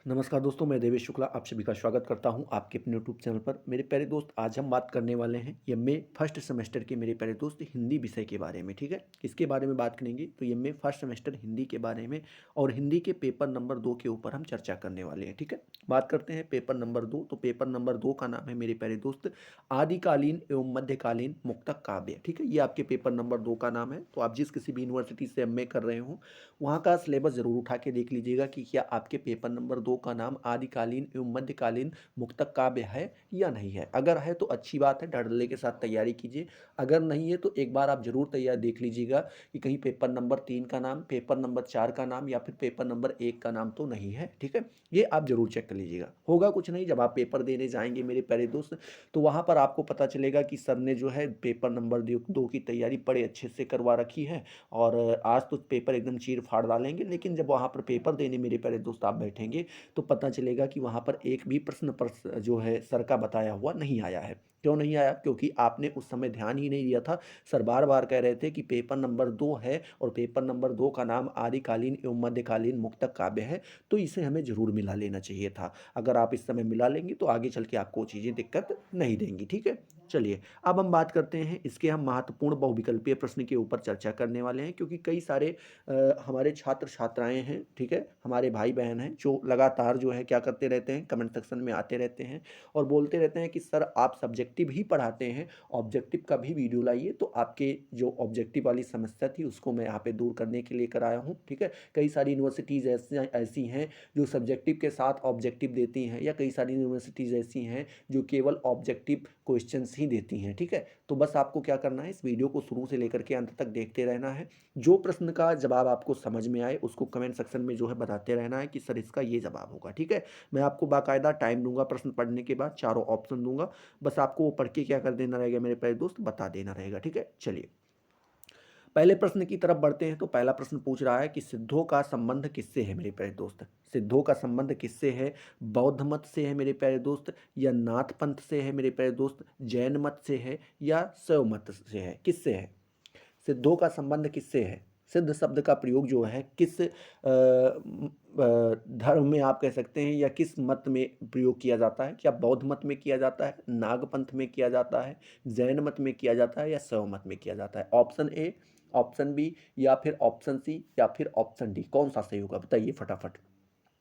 नमस्कार दोस्तों, मैं देवेश शुक्ला आप सभी का स्वागत करता हूं आपके अपने यूट्यूब चैनल पर। मेरे प्यारे दोस्त, आज हम बात करने वाले हैं एमए फर्स्ट सेमेस्टर के मेरे प्यारे दोस्त हिंदी विषय के बारे में। ठीक है, किसके बारे में बात करेंगे तो एमए फर्स्ट सेमेस्टर हिंदी के बारे में और हिंदी के पेपर नंबर 2 के ऊपर हम चर्चा करने वाले हैं। ठीक है, बात करते हैं पेपर नंबर 2। तो पेपर नंबर 2 का नाम है मेरे प्यारे दोस्त आदिकालीन एवं मध्यकालीन मुक्तक काव्य। ठीक है, ये आपके पेपर नंबर 2 का नाम है। तो आप जिस किसी भी यूनिवर्सिटी से एमए कर रहे हो वहाँ का सिलेबस जरूर उठा के देख लीजिएगा कि क्या आपके पेपर नंबर 2 का नाम आदिकालीन एवं मध्यकालीन मुक्तक काव्य है या नहीं है। अगर है तो अच्छी बात है, डर के साथ तैयारी कीजिए। अगर नहीं है तो एक बार आप जरूर तैयार देख लीजिएगा कि कहीं पेपर नंबर 3 का नाम, पेपर नंबर 4 का नाम या फिर पेपर नंबर 1 का नाम तो नहीं है। ठीक है, ये आप जरूर चेक कर लीजिएगा। होगा कुछ नहीं, जब आप पेपर देने जाएंगे मेरे प्यारे दोस्त तो वहाँ पर आपको पता चलेगा कि सर ने जो है पेपर नंबर 2 की तैयारी बड़े अच्छे से करवा रखी है और आज तो पेपर एकदम चीर फाड़ डालेंगे। लेकिन जब वहाँ पर पेपर देने मेरे प्यारे दोस्त आप बैठेंगे तो पता चलेगा कि वहाँ पर एक भी प्रश्न पर जो है सर का बताया हुआ नहीं आया है। क्यों नहीं आया? क्योंकि आपने उस समय ध्यान ही नहीं दिया था। सर बार बार कह रहे थे कि पेपर नंबर 2 है और पेपर नंबर 2 का नाम आदिकालीन एवं मध्यकालीन मुक्तक काव्य है, तो इसे हमें जरूर मिला लेना चाहिए था। अगर आप इस समय मिला लेंगे तो आगे चल के आपको चीज़ें दिक्कत नहीं देंगी। ठीक है, चलिए अब हम बात करते हैं इसके हम महत्वपूर्ण बहुविकल्पीय प्रश्न के ऊपर चर्चा करने वाले हैं। क्योंकि कई सारे हमारे छात्र छात्राएं हैं, ठीक है, हमारे भाई बहन हैं जो लगातार जो है क्या करते रहते हैं, कमेंट सेक्शन में आते रहते हैं और बोलते रहते हैं कि सर आप सब्जेक्टिव ही पढ़ाते हैं, ऑब्जेक्टिव का भी वीडियो लाइए। तो आपके जो ऑब्जेक्टिव वाली समस्या थी उसको मैं यहाँ पे दूर करने के लिए कराया हूँ। ठीक है, कई सारी यूनिवर्सिटीज़ ऐसी हैं जो सब्जेक्टिव के साथ ऑब्जेक्टिव देती हैं, या कई सारी यूनिवर्सिटीज़ ऐसी हैं जो केवल ऑब्जेक्टिव क्वेश्चंस ही देती हैं। ठीक है, तो बस आपको क्या करना है, इस वीडियो को शुरू से लेकर के अंत तक देखते रहना है। जो प्रश्न का जवाब आपको समझ में आए उसको कमेंट सेक्शन में जो है बताते रहना है कि सर इसका ये जवाब होगा। ठीक है, मैं आपको बाकायदा टाइम दूंगा, प्रश्न पढ़ने के बाद चारों ऑप्शन दूंगा, बस आपको वो पढ़ के क्या कर देना रहेगा मेरे प्यारे दोस्त, बता देना रहेगा। ठीक है, चलिए पहले प्रश्न की तरफ बढ़ते हैं। तो पहला प्रश्न पूछ रहा है कि सिद्धों का संबंध किससे है मेरे प्यारे दोस्त। सिद्धों का संबंध किससे है? बौद्ध मत से है मेरे प्यारे दोस्त, या नाथ पंथ से है मेरे प्यारे दोस्त, जैन मत से है, या शैव मत से है, किससे है? सिद्धों का संबंध किससे है? सिद्ध शब्द का प्रयोग जो है किस धर्म में आप कह सकते हैं या किस मत में प्रयोग किया जाता है? क्या बौद्ध मत में किया जाता है, नागपंथ में किया जाता है, जैन मत में किया जाता है, या शैव मत में किया जाता है? ऑप्शन ए, ऑप्शन बी, या फिर ऑप्शन सी, या फिर ऑप्शन डी, कौन सा सही होगा बताइए फटाफट।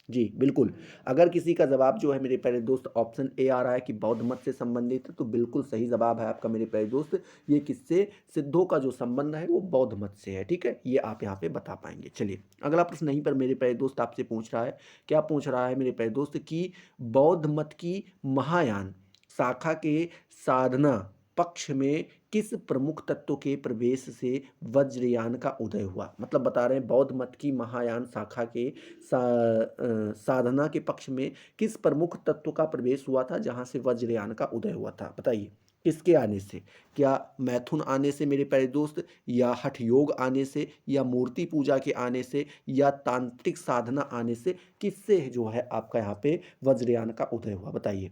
जी बिल्कुल, अगर किसी का जवाब जो है मेरे प्यारे दोस्त ऑप्शन ए आ रहा है कि बौद्ध मत से संबंधित है तो बिल्कुल सही जवाब है आपका मेरे प्यारे दोस्त। ये किससे? सिद्धों का जो संबंध है वो बौद्ध मत से है। ठीक है, ये आप यहाँ पे बता पाएंगे। चलिए अगला प्रश्न यहीं पर मेरे प्यारे दोस्त आपसे पूछ रहा है। क्या पूछ रहा है मेरे प्यारे दोस्त कि बौद्ध मत की महायान शाखा के साधना पक्ष में किस प्रमुख तत्व के प्रवेश से वज्रयान का उदय हुआ? मतलब बता रहे हैं बौद्ध मत की महायान शाखा के साधना के पक्ष में किस प्रमुख तत्व का प्रवेश हुआ था जहां से वज्रयान का उदय हुआ था? बताइए किसके आने से? क्या मैथुन आने से मेरे प्यारे दोस्त, या हठ योग आने से, या मूर्ति पूजा के आने से, या तांत्रिक साधना आने से? किससे जो है आपका यहाँ पे वज्रयान का उदय हुआ? बताइए।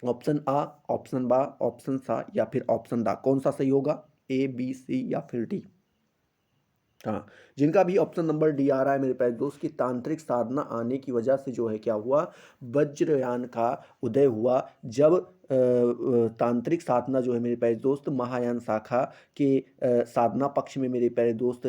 ऑप्शन आ, ऑप्शन बा, ऑप्शन सा, या फिर ऑप्शन दा, कौन सा सही होगा? ए, बी, सी, या फिर डी? हाँ, जिनका भी ऑप्शन नंबर डी आ रहा है मेरे प्यारे दोस्त की तांत्रिक साधना आने की वजह से जो है क्या हुआ, वज्रयान का उदय हुआ। जब तांत्रिक साधना जो है मेरे प्यारे दोस्त महायान शाखा के साधना पक्ष में मेरे प्यारे दोस्त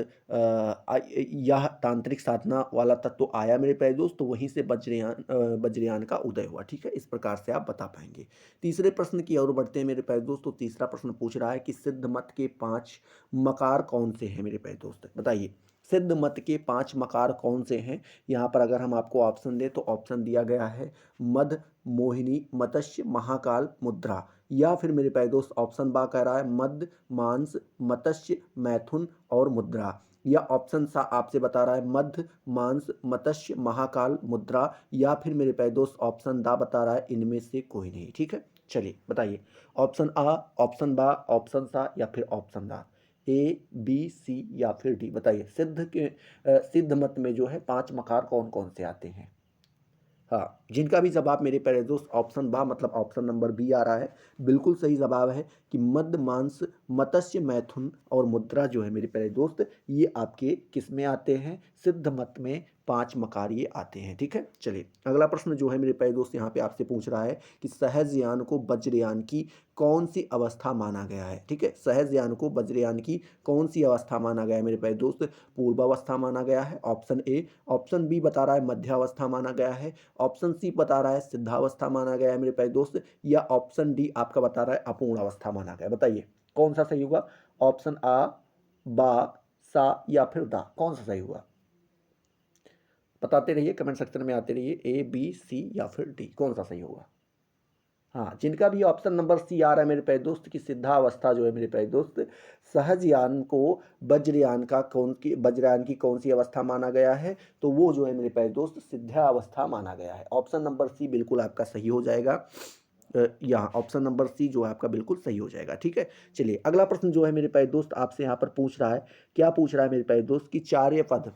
यह तांत्रिक साधना वाला तत्व आया मेरे प्यारे दोस्त, तो वहीं से वज्रयान का उदय हुआ। ठीक है, इस प्रकार से आप बता पाएंगे। तीसरे प्रश्न की ओर बढ़ते हैं मेरे प्यारे दोस्त। तो तीसरा प्रश्न पूछ रहा है कि सिद्ध मत के 5 मकार कौन से हैं मेरे प्यारे दोस्त? बताइए सिद्ध मत के 5 मकार कौन से हैं? यहाँ पर अगर हम आपको ऑप्शन दें तो ऑप्शन दिया गया है मद, मोहिनी, मत्स्य, महाकाल, मुद्रा। या फिर मेरे प्यारे दोस्त ऑप्शन बा कह रहा है मद, मांस, मत्स्य, मैथुन और मुद्रा। या ऑप्शन सा आपसे बता रहा है मध, मांस, मत्स्य, महाकाल, मुद्रा। या फिर मेरे प्यारे दोस्त ऑप्शन दा बता रहा है इनमें से कोई नहीं। ठीक है, चलिए बताइए। ऑप्शन आ, ऑप्शन बा, ऑप्शन सा, या फिर ऑप्शन दा। ए, बी, सी, या फिर डी? बताइए सिद्ध मत में जो है 5 मकार कौन कौन से आते हैं? हाँ, जिनका भी जवाब मेरे प्यारे दोस्त ऑप्शन बा मतलब ऑप्शन नंबर बी आ रहा है, बिल्कुल सही जवाब है कि मद, मांस, मत्स्य, मैथुन और मुद्रा जो है मेरे प्यारे दोस्त ये आपके किस में आते हैं? सिद्ध मत में 5 मकार ये आते हैं। ठीक है, चलिए अगला प्रश्न जो है मेरे प्यारे दोस्त यहाँ पे आपसे पूछ रहा है कि सहजयान को वज्रयान की कौन सी अवस्था माना गया है। ठीक है, सहजयान को वज्रयान की कौन सी अवस्था माना गया है मेरे प्यारे दोस्त? पूर्वावस्था माना गया है, ऑप्शन ए। ऑप्शन बी बता रहा है मध्यावस्था माना गया है। ऑप्शन सी बता रहा है सिद्धावस्था माना गया है मेरे प्यारे दोस्त, या ऑप्शन डी आपका बता रहा है अपूर्ण अवस्था माना गया है। बताइए कौन सा सही होगा? ऑप्शन आ, बा, सा या फिर दा, कौन सा सही होगा? बताते रहिए, कमेंट सेक्शन में आते रहिए, ए बी सी या फिर डी, कौन सा सही होगा? हाँ, जिनका भी ऑप्शन नंबर सी आ रहा है मेरे प्यारे दोस्त की सिद्धावस्था जो है मेरे प्यारे दोस्त, सहजयान को वज्रयान की कौन सी अवस्था माना गया है, तो वो जो है मेरे प्यारे दोस्त सिद्धावस्था माना गया है। ऑप्शन नंबर सी बिल्कुल आपका सही हो जाएगा। यहाँ ऑप्शन नंबर सी जो है आपका बिल्कुल सही हो जाएगा। ठीक है, चलिए अगला प्रश्न जो है मेरे प्यारे दोस्त आपसे यहाँ पर पूछ रहा है, क्या पूछ रहा है मेरे प्यारे दोस्त की चार्य पद,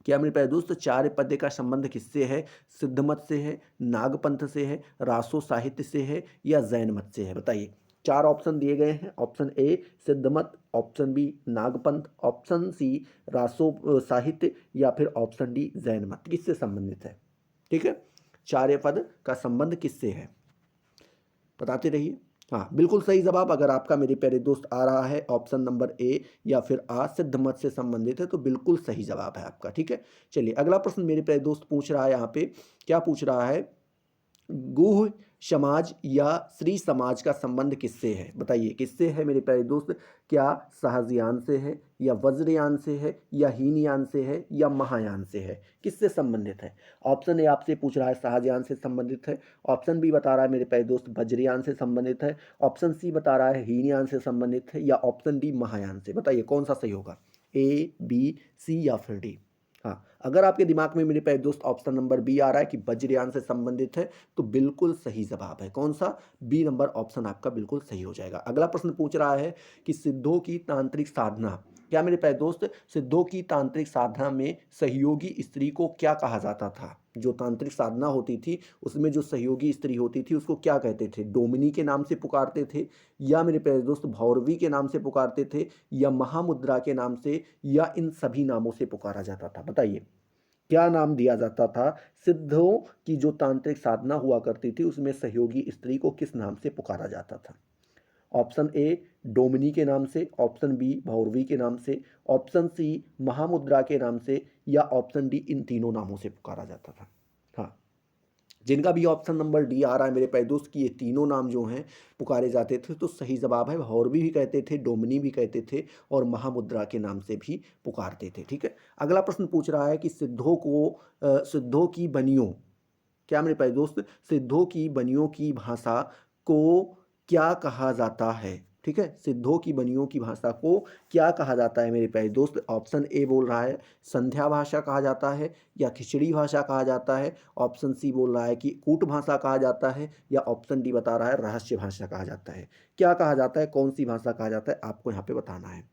क्या मेरे प्यारे दोस्त चार्य पद का संबंध किससे है? सिद्ध मत से है, नागपंथ से है, रासो साहित्य से है, या जैन मत से है? बताइए, 4 ऑप्शन दिए गए हैं। ऑप्शन ए सिद्ध मत, ऑप्शन बी नागपंथ, ऑप्शन सी रासो साहित्य, या फिर ऑप्शन डी जैन मत, किससे संबंधित है? ठीक है, चार्य पद का संबंध किससे है बताते रहिए। हाँ, बिल्कुल सही जवाब अगर आपका मेरे प्यारे दोस्त आ रहा है ऑप्शन नंबर ए या फिर आ सिद्ध मत से संबंधित है, तो बिल्कुल सही जवाब है आपका। ठीक है, चलिए अगला प्रश्न मेरे प्यारे दोस्त पूछ रहा है यहाँ पे, क्या पूछ रहा है? गुह समाज या श्री समाज का संबंध किससे है? बताइए किससे है मेरे प्यारे दोस्त? क्या सहजयान से है, या वज्रयान से है, या हीनयान से है, या महायान से है? किससे संबंधित है? ऑप्शन ए आपसे पूछ रहा है सहजयान से संबंधित है, ऑप्शन बी बता रहा है मेरे प्यारे दोस्त वज्रयान से संबंधित है, ऑप्शन सी बता रहा है हीनयान से संबंधित है, या ऑप्शन डी महायान से? बताइए कौन सा सही होगा? ए बी सी या फिर डी? हाँ, अगर आपके दिमाग में मेरे प्यारे दोस्त ऑप्शन नंबर बी आ रहा है कि वज्रयान से संबंधित है, तो बिल्कुल सही जवाब है। कौन सा? बी नंबर ऑप्शन आपका बिल्कुल सही हो जाएगा। अगला प्रश्न पूछ रहा है कि सिद्धों की तांत्रिक साधना, क्या मेरे प्यारे दोस्त सिद्धों की तांत्रिक साधना में सहयोगी स्त्री को क्या कहा जाता था? जो तांत्रिक साधना होती थी उसमें जो सहयोगी स्त्री होती थी उसको क्या कहते थे? डोमिनी के नाम से पुकारते थे, या मेरे प्यारे दोस्त भौरवी के नाम से पुकारते थे, या महामुद्रा के नाम से, या इन सभी नामों से पुकारा जाता था? बताइए क्या नाम दिया जाता था? सिद्धों की जो तांत्रिक साधना हुआ करती थी उसमें सहयोगी स्त्री को किस नाम से पुकारा जाता था? ऑप्शन ए डोमिनी के नाम से, ऑप्शन बी भौरवी के नाम से, ऑप्शन सी महामुद्रा के नाम से, या ऑप्शन डी इन तीनों नामों से पुकारा जाता था? हाँ, जिनका भी ऑप्शन नंबर डी आ रहा है मेरे प्यारे दोस्त की ये तीनों नाम जो हैं पुकारे जाते थे, तो सही जवाब है भौरवी भी कहते थे, डोमिनी भी कहते थे, और महामुद्रा के नाम से भी पुकारते थे। ठीक है, अगला प्रश्न पूछ रहा है कि सिद्धों की बनियों, क्या मेरे प्यारे दोस्त सिद्धों की बनियों की भाषा को क्या कहा जाता है? ठीक है, सिद्धों की बनियों की भाषा को क्या कहा जाता है मेरे प्यारे दोस्त? ऑप्शन ए बोल रहा है संध्या भाषा कहा जाता है, या खिचड़ी भाषा कहा जाता है, ऑप्शन सी बोल रहा है कि कूट भाषा कहा जाता है, या ऑप्शन डी बता रहा है रहस्य भाषा कहा जाता है? क्या कहा जाता है, कौन सी भाषा कहा जाता है, आपको यहाँ पे बताना है।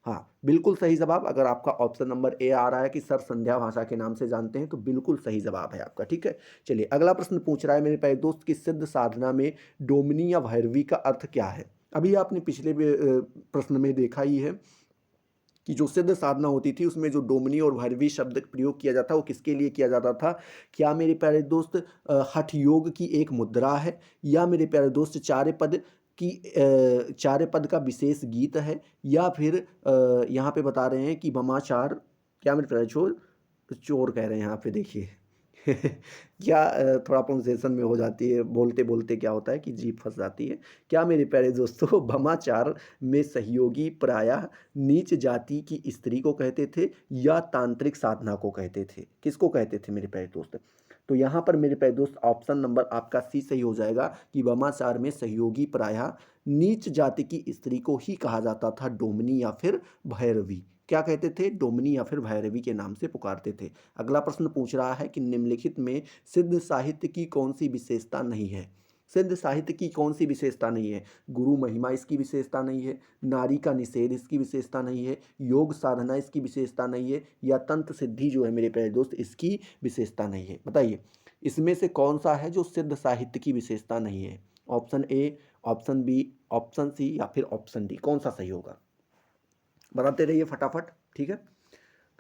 हाँ, बिल्कुल सही जवाब अगर आपका ऑप्शन नंबर ए आ रहा है कि सर संध्या भाषा के नाम से जानते हैं, तो बिल्कुल सही जवाब है आपका। ठीक है, चलिए अगला प्रश्न पूछ रहा है मेरे प्यारे दोस्त की सिद्ध साधना में डोमिनी या भैरवी का अर्थ क्या है? अभी आपने पिछले प्रश्न में देखा ही है कि जो सिद्ध साधना होती थी उसमें जो डोमिनी और भैरवी शब्द प्रयोग किया जाता वो किसके लिए किया जाता था? क्या मेरे प्यारे दोस्त हठ योग की एक मुद्रा है, या मेरे प्यारे दोस्त चार्य पद का विशेष गीत है, या फिर यहाँ पे बता रहे हैं कि ममाचार, क्या मेरे प्यारे चोर चोर कह रहे हैं यहाँ पे देखिए क्या थोड़ा प्रोनाउंसिएशन में हो जाती है, बोलते बोलते क्या होता है कि जीभ फंस जाती है। क्या मेरे प्यारे दोस्तों भमाचार में सहयोगी प्रायः नीच जाति की स्त्री को कहते थे, या तांत्रिक साधना को कहते थे? किसको कहते थे मेरे प्यारे दोस्त? तो यहाँ पर मेरे प्यारे दोस्त ऑप्शन नंबर आपका सी सही हो जाएगा कि भमाचार में सहयोगी प्रायः नीच जाति की स्त्री को ही कहा जाता था डोमिनी या फिर भैरवी। क्या कहते थे? डोमिनी या फिर भैरवी के नाम से पुकारते थे। अगला प्रश्न पूछ रहा है कि निम्नलिखित में सिद्ध साहित्य की कौन सी विशेषता नहीं है? सिद्ध साहित्य की कौन सी विशेषता नहीं है? गुरु महिमा इसकी विशेषता नहीं है, नारी का निषेध इसकी विशेषता नहीं है, योग साधना इसकी विशेषता नहीं है, या तंत्र सिद्धि जो है मेरे प्यारे दोस्त इसकी विशेषता नहीं है? बताइए इसमें से कौन सा है जो सिद्ध साहित्य की विशेषता नहीं है? Option A, option B, option C, या फिर ऑप्शन डी, कौन सा सही होगा? बताते रहिए फटाफट। ठीक है,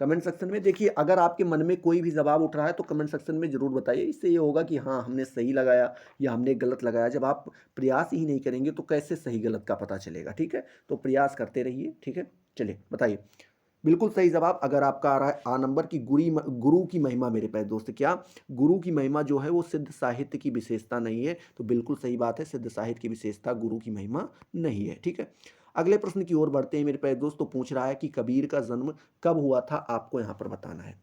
कमेंट सेक्शन में देखिए, अगर आपके मन में कोई भी जवाब उठ रहा है तो कमेंट सेक्शन में ज़रूर बताइए। इससे ये होगा कि हाँ, हमने सही लगाया या हमने गलत लगाया। जब आप प्रयास ही नहीं करेंगे तो कैसे सही गलत का पता चलेगा, ठीक है? तो प्रयास करते रहिए, ठीक है? चलिए बताइए। बिल्कुल सही जवाब अगर आपका आ रहा है आ नंबर की गुरु की महिमा मेरे प्यारे दोस्त। क्या गुरु की महिमा जो है वो सिद्ध साहित्य की विशेषता नहीं है? तो बिल्कुल सही बात है, सिद्ध साहित्य की विशेषता गुरु की महिमा नहीं है, ठीक है? अगले प्रश्न की ओर बढ़ते हैं मेरे प्यारे दोस्त। तो पूछ रहा है कि कबीर का जन्म कब हुआ था, आपको यहाँ पर बताना है।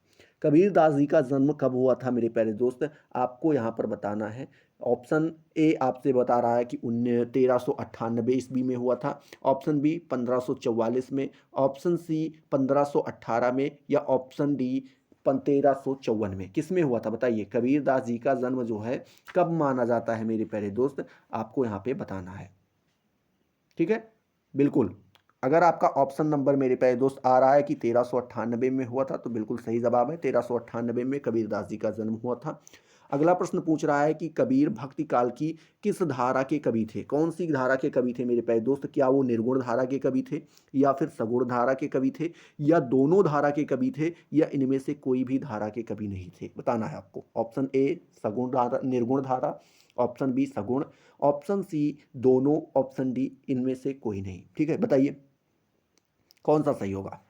कबीर दास जी का जन्म कब हुआ था मेरे प्यारे दोस्त, आपको यहाँ पर बताना है। ऑप्शन ए आपसे बता रहा है कि 1398 ईस्वी में हुआ था। ऑप्शन बी 1544 में। ऑप्शन सी 1518 में, या ऑप्शन डी 1354 में। किस में हुआ था बताइए? कबीर दास जी का जन्म जो है कब माना जाता है मेरे प्यारे दोस्त, आपको यहाँ पे बताना है, ठीक है? बिल्कुल, अगर आपका ऑप्शन नंबर मेरे प्यारे दोस्त आ रहा है कि 1398 में हुआ था तो बिल्कुल सही जवाब है। 1398 में कबीर दास जी का जन्म हुआ था। अगला प्रश्न पूछ रहा है कि कबीर भक्ति काल की किस धारा के कवि थे? कौन सी धारा के कवि थे मेरे प्यारे दोस्त? क्या वो निर्गुण धारा के कवि थे, या फिर सगुण धारा के कवि थे, या दोनों धारा के कवि थे, या इनमें से कोई भी धारा के कवि नहीं थे? बताना है आपको। ऑप्शन ए सगुण धारा, निर्गुण धारा। ऑप्शन बी सगुण। ऑप्शन सी दोनों। ऑप्शन डी इनमें से कोई नहीं, ठीक है? बताइए कौन सा सही होगा?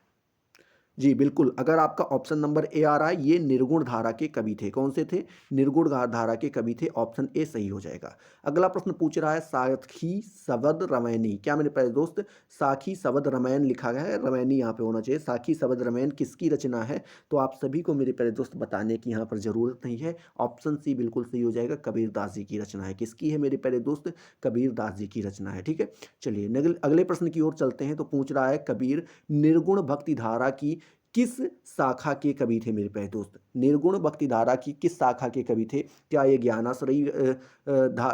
जी बिल्कुल, अगर आपका ऑप्शन नंबर ए आ रहा है, ये निर्गुण धारा के कवि थे। कौन से थे? निर्गुण धारा के कवि थे। ऑप्शन ए सही हो जाएगा। अगला प्रश्न पूछ रहा है साखी सवद रमैनी। क्या मेरे प्यारे दोस्त साखी सवद रामायण लिखा गया है? रमैनी यहाँ पे होना चाहिए। साखी सवद रामायण किसकी रचना है? तो आप सभी को मेरे प्यारे दोस्त बताने की यहाँ पर जरूरत नहीं है। ऑप्शन सी बिल्कुल सही हो जाएगा, कबीर दास जी की रचना है। किसकी है मेरे प्यारे दोस्त? कबीर दास जी की रचना है, ठीक है? चलिए अगले प्रश्न की ओर चलते हैं। तो पूछ रहा है कबीर निर्गुण भक्ति धारा की किस शाखा के कवि थे मेरे प्यारे दोस्त? निर्गुण भक्ति धारा की किस शाखा के कवि थे? क्या ये ज्ञानाश्रयी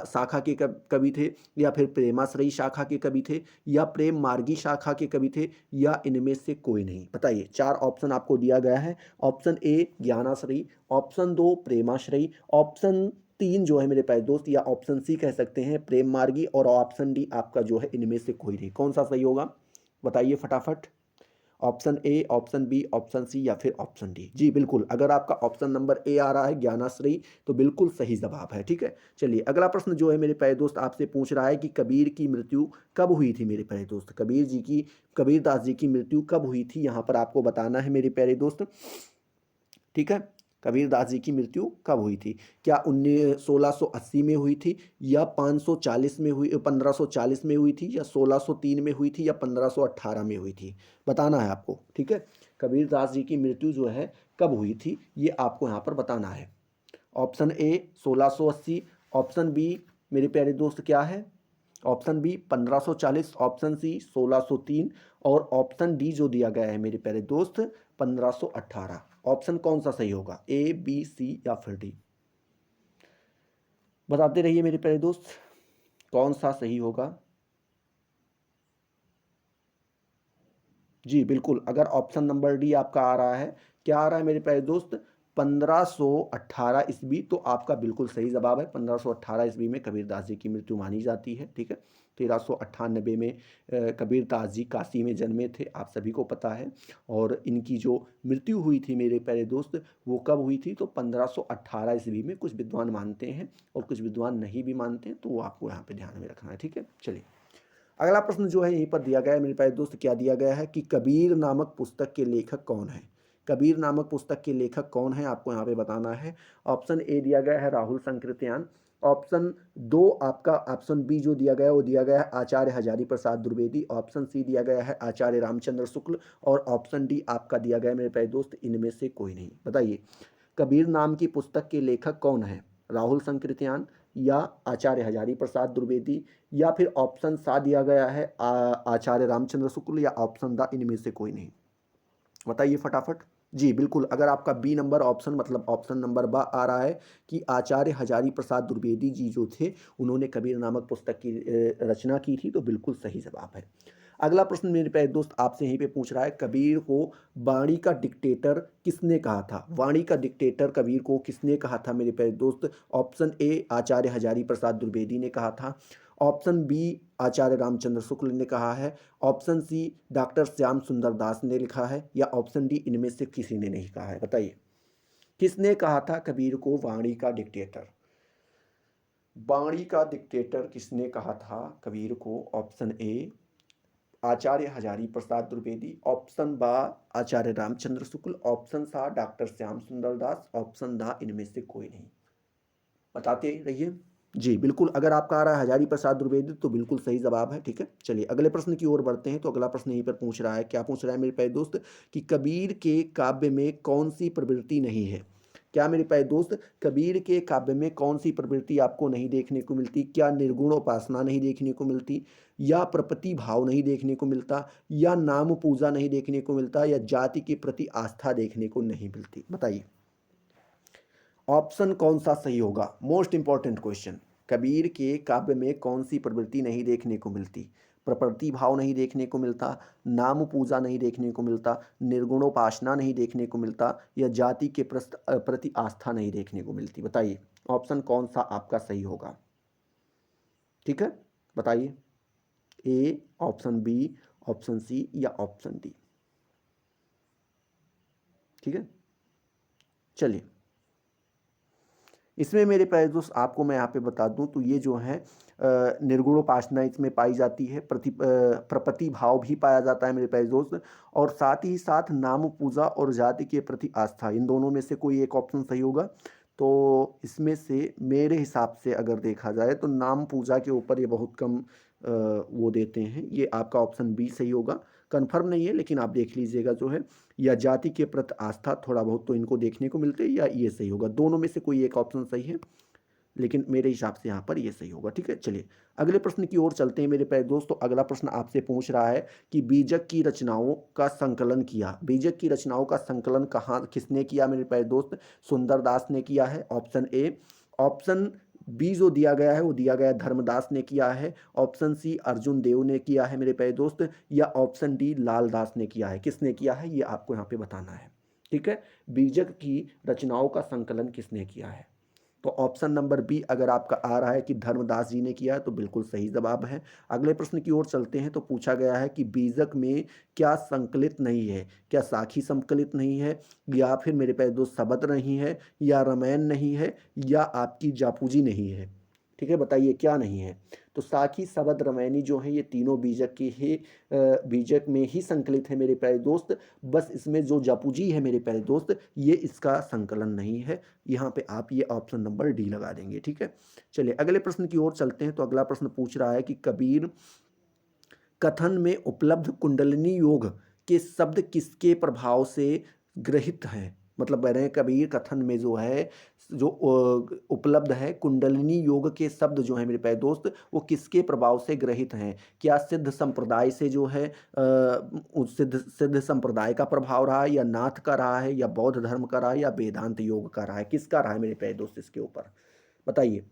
शाखा के कवि थे, या फिर प्रेमाश्रयी शाखा के कवि थे, या प्रेम मार्गी शाखा के कवि थे, या इनमें से कोई नहीं? बताइए, चार ऑप्शन आपको दिया गया है। ऑप्शन ए ज्ञानाश्रयी, ऑप्शन दो प्रेमाश्रयी, ऑप्शन तीन जो है मेरे प्यारे दोस्त, या ऑप्शन सी कह सकते हैं प्रेम मार्गी, और ऑप्शन डी आपका जो है इनमें से कोई नहीं। कौन सा सही होगा बताइए फटाफट? Option A, option B, option C, या फिर ऑप्शन डी? जी बिल्कुल, अगर आपका ऑप्शन नंबर ए आ रहा है ज्ञानाश्रयी तो बिल्कुल सही जवाब है, ठीक है? चलिए अगला प्रश्न जो है मेरे प्यारे दोस्त आपसे पूछ रहा है कि कबीर की मृत्यु कब हुई थी मेरे प्यारे दोस्त? कबीर दास जी की मृत्यु कब हुई थी, यहाँ पर आपको बताना है मेरे प्यारे दोस्त, ठीक है? कबीर दास जी की मृत्यु कब हुई थी? क्या 1680 में हुई थी, या 540 में हुई, 1540 में हुई थी, या 1603 में हुई थी, या 1518 में हुई थी? बताना है आपको, ठीक है? कबीर दास जी की मृत्यु जो है कब हुई थी, ये आपको यहाँ पर बताना है। ऑप्शन ए 1680, ऑप्शन बी मेरे प्यारे दोस्त क्या है? ऑप्शन बी 1540, ऑप्शन सी 1603, और ऑप्शन डी जो दिया गया है मेरे प्यारे दोस्त 1518। ऑप्शन कौन सा सही होगा? ए, बी, सी, या फिर डी? बताते रहिए मेरे प्यारे दोस्त, कौन सा सही होगा? जी बिल्कुल, अगर ऑप्शन नंबर डी आपका आ रहा है, क्या आ रहा है मेरे प्यारे दोस्त? 1518 ईस्वी, तो आपका बिल्कुल सही जवाब है। 1518 ईस्वी में कबीर दास जी की मृत्यु मानी जाती है, ठीक है? 1398 में कबीर दास जी काशी में जन्मे थे, आप सभी को पता है। और इनकी जो मृत्यु हुई थी मेरे प्यारे दोस्त, वो कब हुई थी? तो 1518 ईस्वी में। कुछ विद्वान मानते हैं और कुछ विद्वान नहीं भी मानते हैं, तो वो आपको यहाँ पे ध्यान में रखना है, ठीक है? चलिए अगला प्रश्न जो है यहीं पर दिया गया है मेरे प्यारे दोस्त। क्या दिया गया है कि कबीर नामक पुस्तक के लेखक कौन है? कबीर नामक पुस्तक के लेखक कौन है, आपको यहाँ पे बताना है। ऑप्शन ए दिया गया है राहुल संकृत्यान। ऑप्शन दो आपका ऑप्शन बी जो दिया गया है वो दिया गया है आचार्य हजारी प्रसाद द्विवेदी। ऑप्शन सी दिया गया है आचार्य रामचंद्र शुक्ल, और ऑप्शन डी आपका दिया गया है मेरे प्यारे दोस्त इनमें से कोई नहीं। बताइए कबीर नाम की पुस्तक के लेखक कौन है? राहुल संकृत्यान, या आचार्य हजारी प्रसाद द्विवेदी, या फिर ऑप्शन सा दिया गया है आचार्य रामचंद्र शुक्ल, या ऑप्शन द इनमें से कोई नहीं? बताइए फटाफट। जी बिल्कुल, अगर आपका बी नंबर ऑप्शन मतलब ऑप्शन नंबर बा आ रहा है कि आचार्य हजारी प्रसाद द्विवेदी जी जो थे उन्होंने कबीर नामक पुस्तक की रचना की थी, तो बिल्कुल सही जवाब है। अगला प्रश्न मेरे प्यारे दोस्त आपसे यहीं पे पूछ रहा है, कबीर को वाणी का डिक्टेटर किसने कहा था? वाणी का डिक्टेटर कबीर को किसने कहा था मेरे प्यारे दोस्त? ऑप्शन ए आचार्य हजारी प्रसाद द्विवेदी ने कहा था, ऑप्शन बी आचार्य रामचंद्र शुक्ल ने कहा है, option C doctor Shyam Sundar दास ने लिखा है, या ऑप्शन डी इनमें से किसी ने नहीं कहा है। बताइए किसने कहा था कबीर को वाणी का डिक्टेटर? वाणी का डिक्टेटर किसने कहा था कबीर को? Option A Acharya Hazari Prasad Dwivedi, option बा आचार्य रामचंद्र शुक्ल, ऑप्शन सा डॉक्टर श्याम सुंदर दास, ऑप्शन दा इनमें से कोई नहीं। बताते रहिए। जी बिल्कुल, अगर आपका आ रहा है हजारी प्रसाद द्विवेदी तो बिल्कुल सही जवाब है। ठीक है, चलिए अगले प्रश्न की ओर बढ़ते हैं। तो अगला प्रश्न यहीं पर पूछ रहा है, क्या पूछ रहा है मेरे प्यारे दोस्त, कि कबीर के काव्य में कौन सी प्रवृत्ति नहीं है? क्या मेरे प्यारे दोस्त, कबीर के काव्य में कौन सी प्रवृत्ति आपको नहीं देखने को मिलती? क्या निर्गुण उपासना नहीं देखने को मिलती, या प्रपति भाव नहीं देखने को मिलता, या नाम पूजा नहीं देखने को मिलता, या जाति के प्रति आस्था देखने को नहीं मिलती? बताइए ऑप्शन कौन सा सही होगा? Most important question. कबीर के काव्य में कौन सी प्रवृत्ति नहीं देखने को मिलती? प्रकृति भाव नहीं देखने को मिलता, नाम पूजा नहीं देखने को मिलता, निर्गुणोपासना नहीं देखने को मिलता, या जाति के प्रति आस्था नहीं देखने को मिलती? बताइए ऑप्शन कौन सा आपका सही होगा? ठीक है, बताइए ए, ऑप्शन बी, ऑप्शन सी, या ऑप्शन डी? ठीक है, चलिए इसमें मेरे प्यारे दोस्त आपको मैं यहाँ पे बता दूं तो ये जो है निर्गुणोपासना इसमें पाई जाती है, प्रपति भाव भी पाया जाता है मेरे प्यारे दोस्त, और साथ ही साथ नाम पूजा और जाति के प्रति आस्था, इन दोनों में से कोई एक ऑप्शन सही होगा। तो इसमें से मेरे हिसाब से अगर देखा जाए तो नाम पूजा के ऊपर ये बहुत कम वो देते हैं, ये आपका ऑप्शन बी सही होगा। कन्फर्म नहीं है लेकिन आप देख लीजिएगा जो है, या जाति के प्रति आस्था थोड़ा बहुत तो इनको देखने को मिलते हैं, या ये सही होगा। दोनों में से कोई एक ऑप्शन सही है, लेकिन मेरे हिसाब से यहाँ पर ये सही होगा। ठीक है, चलिए अगले प्रश्न की ओर चलते हैं मेरे प्यारे दोस्तों। अगला प्रश्न आपसे पूछ रहा है कि बीजक की रचनाओं का संकलन किया, बीजक की रचनाओं का संकलन कहाँ किसने किया मेरे प्यारे दोस्त? सुंदर दास ने किया है, ऑप्शन ए। ऑप्शन बी जो दिया गया है वो दिया गया धर्मदास ने किया है, ऑप्शन सी अर्जुन देव ने किया है मेरे प्यारे दोस्त, या ऑप्शन डी लाल दास ने किया है? किसने किया है ये आपको यहाँ पे बताना है। ठीक है, बीजक की रचनाओं का संकलन किसने किया है? तो ऑप्शन नंबर बी अगर आपका आ रहा है कि धर्मदास जी ने किया है तो बिल्कुल सही जवाब है। अगले प्रश्न की ओर चलते हैं। तो पूछा गया है कि बीजक में क्या संकलित नहीं है? क्या साखी संकलित नहीं है, या फिर मेरे पास दो शब्द नहीं है, या रामायण नहीं है, या आपकी जापूजी नहीं है? ठीक है, बताइए क्या नहीं है? तो साखी शब्द रामायणी जो है ये तीनों बीजक के ही बीजक में ही संकलित है मेरे प्यारे दोस्त। बस इसमें जो जापूजी है मेरे प्यारे दोस्त ये इसका संकलन नहीं है। यहाँ पे आप ये ऑप्शन नंबर डी लगा देंगे। ठीक है, चलिए अगले प्रश्न की ओर चलते हैं। तो अगला प्रश्न पूछ रहा है कि कबीर कथन में उपलब्ध कुंडलिनी योग के शब्द किसके प्रभाव से ग्रहित हैं? मतलब कह रहे हैं कबीर कथन में जो है जो उपलब्ध है कुंडलिनी योग के शब्द जो है मेरे प्यारे दोस्त वो किसके प्रभाव से ग्रहित हैं? क्या सिद्ध संप्रदाय से जो है सिद्ध संप्रदाय का प्रभाव रहा है, या नाथ का रहा है, या बौद्ध धर्म का रहा है, या वेदांत योग का रहा है? किसका रहा है मेरे प्यारे दोस्त इसके ऊपर? बताइए